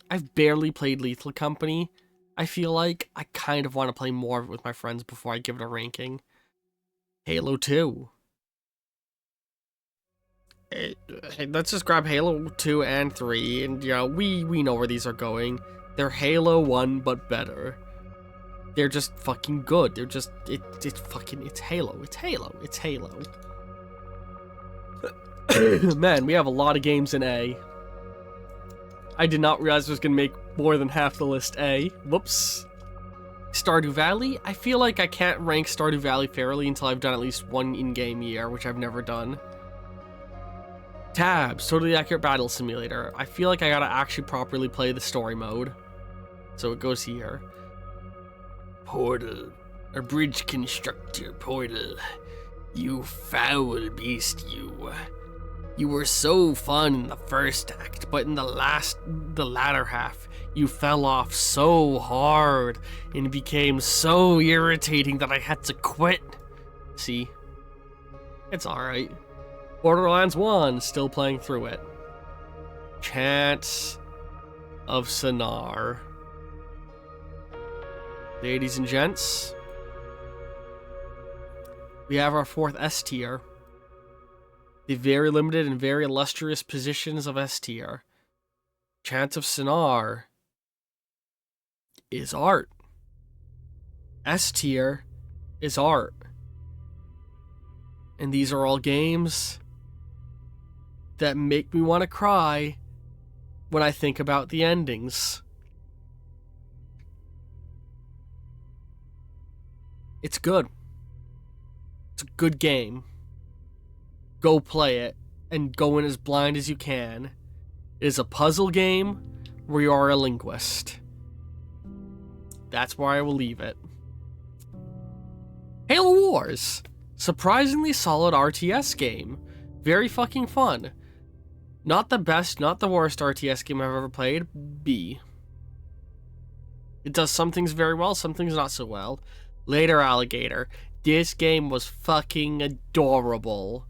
I've barely played Lethal Company. I feel like I kind of want to play more of it with my friends before I give it a ranking. Halo 2. Hey, let's just grab Halo 2 and 3, and you know, we know where these are going. They're Halo 1, but better. They're just fucking good. They're just, it's Halo. It's Halo. It's Halo. Man, we have a lot of games in A. I did not realize I was going to make more than half the list A. Whoops. Stardew Valley? I feel like I can't rank Stardew Valley fairly until I've done at least one in-game year, which I've never done. Tabs, Totally Accurate Battle Simulator. I feel like I gotta actually properly play the story mode. So it goes here. Portal. A bridge constructor, Portal. You foul beast, you. You were so fun in the first act, but in the latter half, you fell off so hard and became so irritating that I had to quit. See? It's alright. Borderlands 1, still playing through it. Chants of Sonar. Ladies and gents, we have our fourth S tier. The very limited and very illustrious positions of S tier. Chants of Sonar is art. S tier is art. And these are all games that make me want to cry when I think about the endings. It's good. It's a good game. Go play it and go in as blind as you can. It is a puzzle game where you are a linguist. That's where I will leave it. Halo Wars. Surprisingly solid RTS game. Very fucking fun. Not the best, not the worst RTS game I've ever played. B. It does some things very well, some things not so well. Later Alligator. This game was fucking adorable.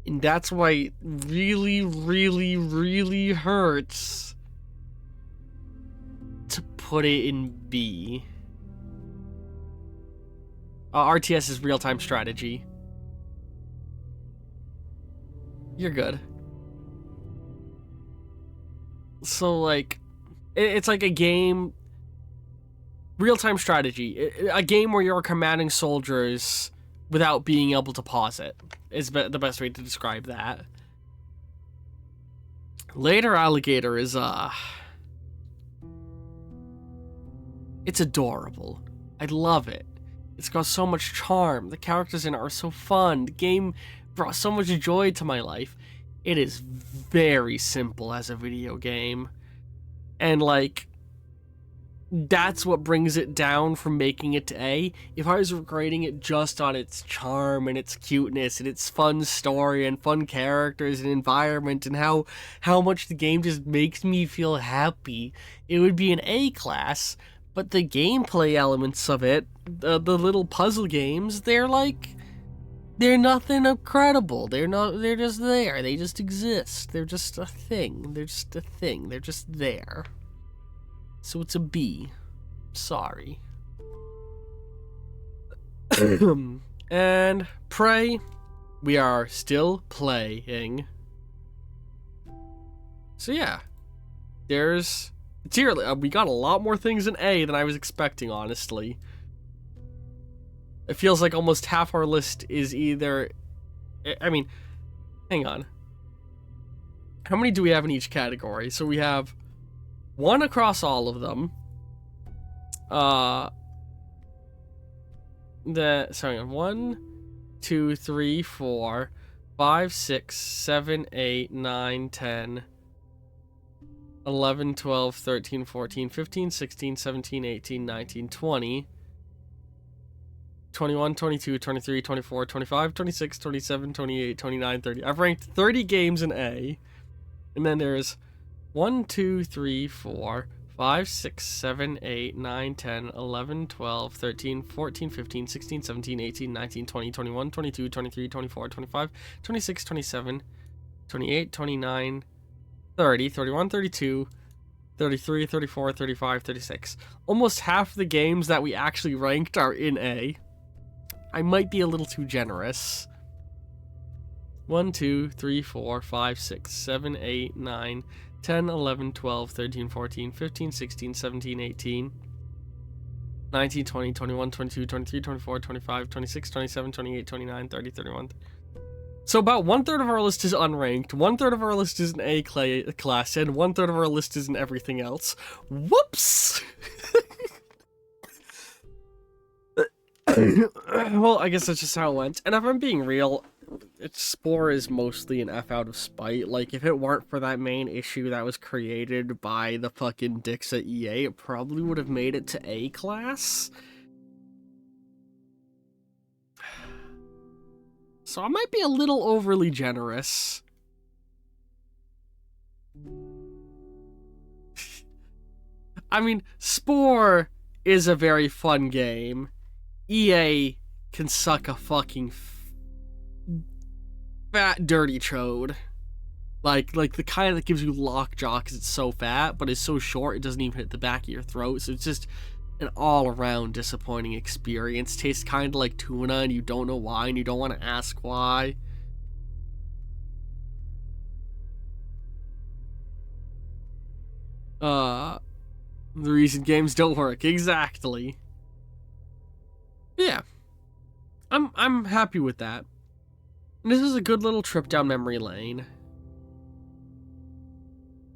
And that's why it really, really, really hurts to put it in B. RTS is real-time strategy. You're good. So, like, it's like a game... Real-time strategy. A game where you're commanding soldiers without being able to pause it. Is the best way to describe that. Later Alligator is, it's adorable. I love it. It's got so much charm. The characters in it are so fun. The game brought so much joy to my life. It is very simple as a video game. And, like, that's what brings it down from making it to A. If I was grading it just on its charm and its cuteness and its fun story and fun characters and environment and how much the game just makes me feel happy, it would be an A class. But the gameplay elements of it, the little puzzle games, they're nothing incredible. They're just there. They just exist. They're just a thing. They're just there. So it's a B. Sorry. And Prey, we are still playing. So yeah, we got a lot more things in A than I was expecting, honestly. It feels like almost half our list is either... I mean, hang on. How many do we have in each category? So we have 1 across all of them. Sorry, 1, 2, 3, 4, 5, 6, 7, 8, 9, 10, 11, 12, 13, 14, 15, 16, 17, 18, 19, 20, 21, 22, 23, 24, 25, 26, 27, 28, 29, 30. I've ranked 30 games in A. And then there's 1, 2, 3, 4, 5, 6, 7, 8, 9, 10, 11, 12, 13, 14, 15, 16, 17, 18, 19, 20, 21, 22, 23, 24, 25, 26, 27, 28, 29, 30, 31, 32, 33, 34, 35, 36. Almost half the games that we actually ranked are in A. I might be a little too generous. 1, 2, 3, 4, 5, 6, 7, 8, 9, 10, 11, 12, 13, 14, 15, 16, 17, 18, 19, 20, 21, 22, 23, 24, 25, 26, 27, 28, 29, 30, 31. So about 1/3 of our list is unranked, 1/3 of our list is an A class, and 1/3 of our list is in everything else. Whoops! Well, I guess that's just how it went. And if I'm being real, Spore is mostly an F out of spite. Like, if it weren't for that main issue that was created by the fucking dicks at EA, it probably would have made it to A class. So I might be a little overly generous. I mean, Spore is a very fun game. EA can suck a fucking fat dirty chode. Like the kind that gives you lockjaw because it's so fat, but it's so short it doesn't even hit the back of your throat. So it's just an all-around disappointing experience. Tastes kind of like tuna and you don't know why and you don't want to ask why. The reason games don't work. Exactly. Yeah. I'm happy with that. And this is a good little trip down memory lane.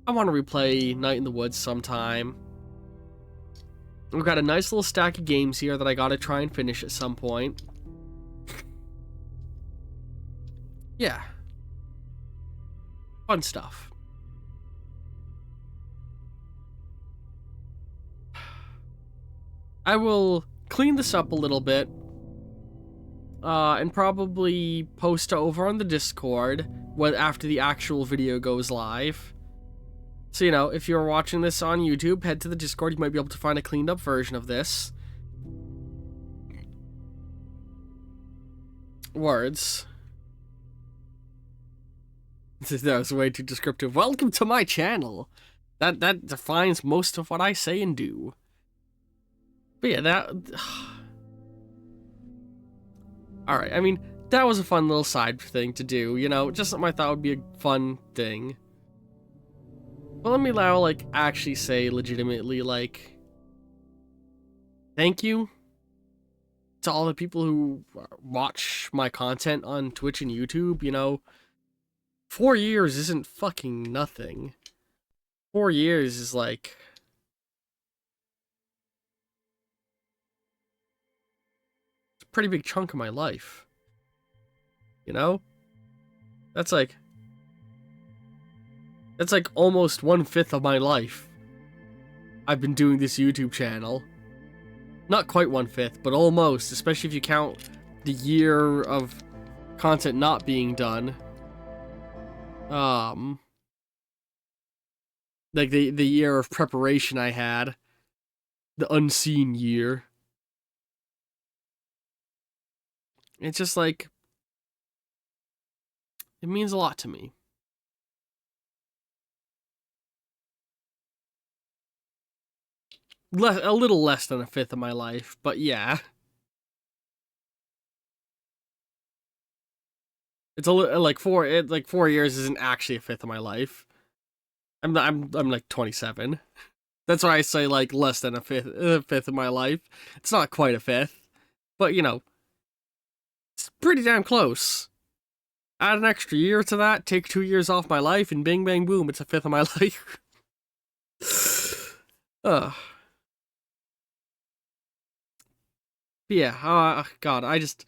I want to replay Night in the Woods sometime. We've got a nice little stack of games here that I gotta try and finish at some point. Yeah. Fun stuff. I will clean this up a little bit. And probably post over on the Discord after the actual video goes live. So, you know, if you're watching this on YouTube, head to the Discord. You might be able to find a cleaned up version of this. Words. That was way too descriptive. Welcome to my channel. That defines most of what I say and do. But yeah, that... Alright, I mean, that was a fun little side thing to do, you know? Just something I thought would be a fun thing. But let me now, like, actually say legitimately, like... Thank you to all the people who watch my content on Twitch and YouTube, you know? 4 years isn't fucking nothing. 4 years is, like... pretty big chunk of my life. You know? That's like almost 1/5 of my life. I've been doing this YouTube channel. Not quite 1/5, but almost, especially if you count the year of content not being done. Like the year of preparation I had. The unseen year. It's just like, it means a lot to me. A little less than 1/5 of my life, but yeah. It's like 4 years isn't actually 1/5 of my life. I'm like 27. That's why I say like less than a fifth of my life. It's not quite a fifth, but you know, it's pretty damn close. Add an extra year to that, take 2 years off my life, and bing bang boom, it's 1/5 of my life. But yeah, God, I don't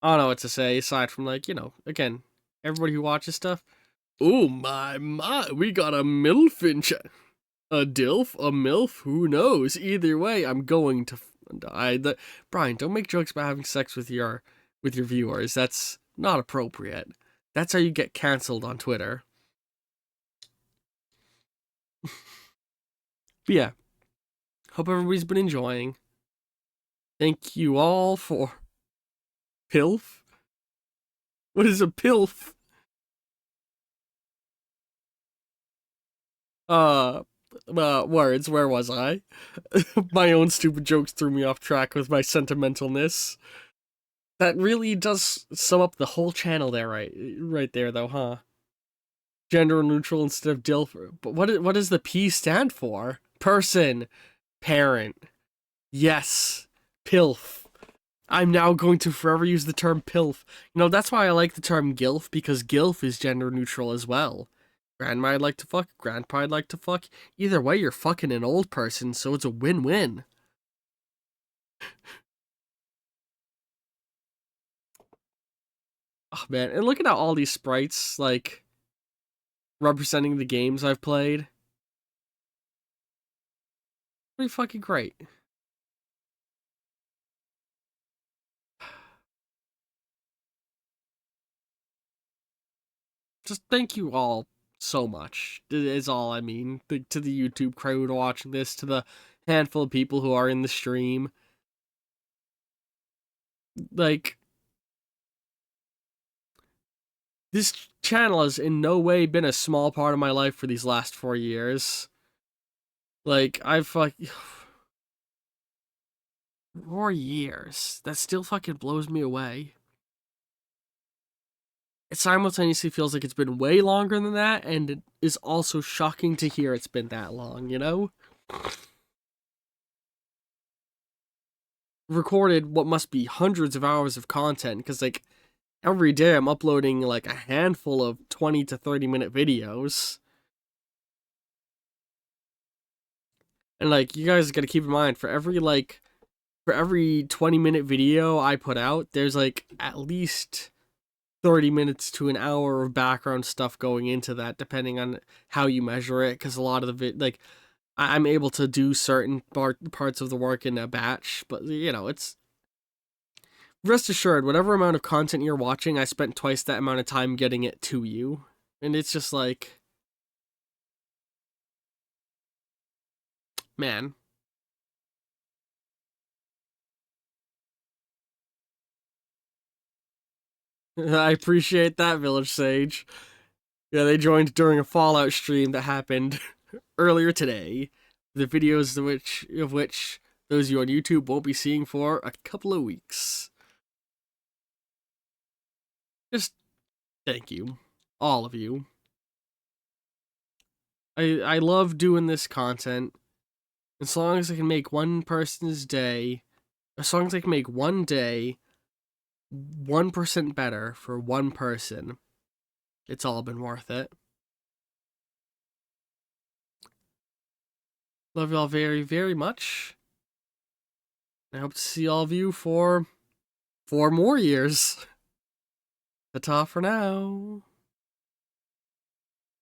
know what to say aside from like, you know, again, everybody who watches stuff. Oh my, we got a MILF in chat. A DILF, a MILF, who knows? Either way, I'm going to die. Brian, don't make jokes about having sex with your viewers. That's not appropriate. That's how you get canceled on Twitter. But yeah, hope everybody's been enjoying. Thank you all for PILF. What is a PILF? Words, where was I? My own stupid jokes threw me off track with my sentimentalness. That really does sum up the whole channel there, right there, though, huh? Gender neutral instead of DILF. But what does the P stand for? Person. Parent. Yes. PILF. I'm now going to forever use the term PILF. You know, that's why I like the term GILF, because GILF is gender neutral as well. Grandma I'd like to fuck, Grandpa I'd like to fuck. Either way, you're fucking an old person, so it's a win-win. Oh man, and look at how all these sprites, like, representing the games I've played. Pretty fucking great. Just thank you all so much, is all I mean. To the YouTube crowd watching this, to the handful of people who are in the stream. Like, this channel has in no way been a small part of my life for these last 4 years. Like, I've 4 years. That still fucking blows me away. It simultaneously feels like it's been way longer than that, and it is also shocking to hear it's been that long, you know? Recorded what must be hundreds of hours of content, because, like, every day I'm uploading, like, a handful of 20 to 30-minute videos. And, like, you guys gotta keep in mind, for every 20-minute video I put out, there's, like, at least 30 minutes to an hour of background stuff going into that, depending on how you measure it, because a lot of the I'm able to do certain parts of the work in a batch, but, you know, it's... Rest assured, whatever amount of content you're watching, I spent twice that amount of time getting it to you. And it's just like... Man. I appreciate that, Village Sage. Yeah, they joined during a Fallout stream that happened earlier today. The videos of which those of you on YouTube won't be seeing for a couple of weeks. Just thank you, all of you. I love doing this content. As long as I can make one person's day, as long as I can make one day 1% better for one person, it's all been worth it. Love y'all very, very much. I hope to see all of you for 4 more years. Ta-ta for now.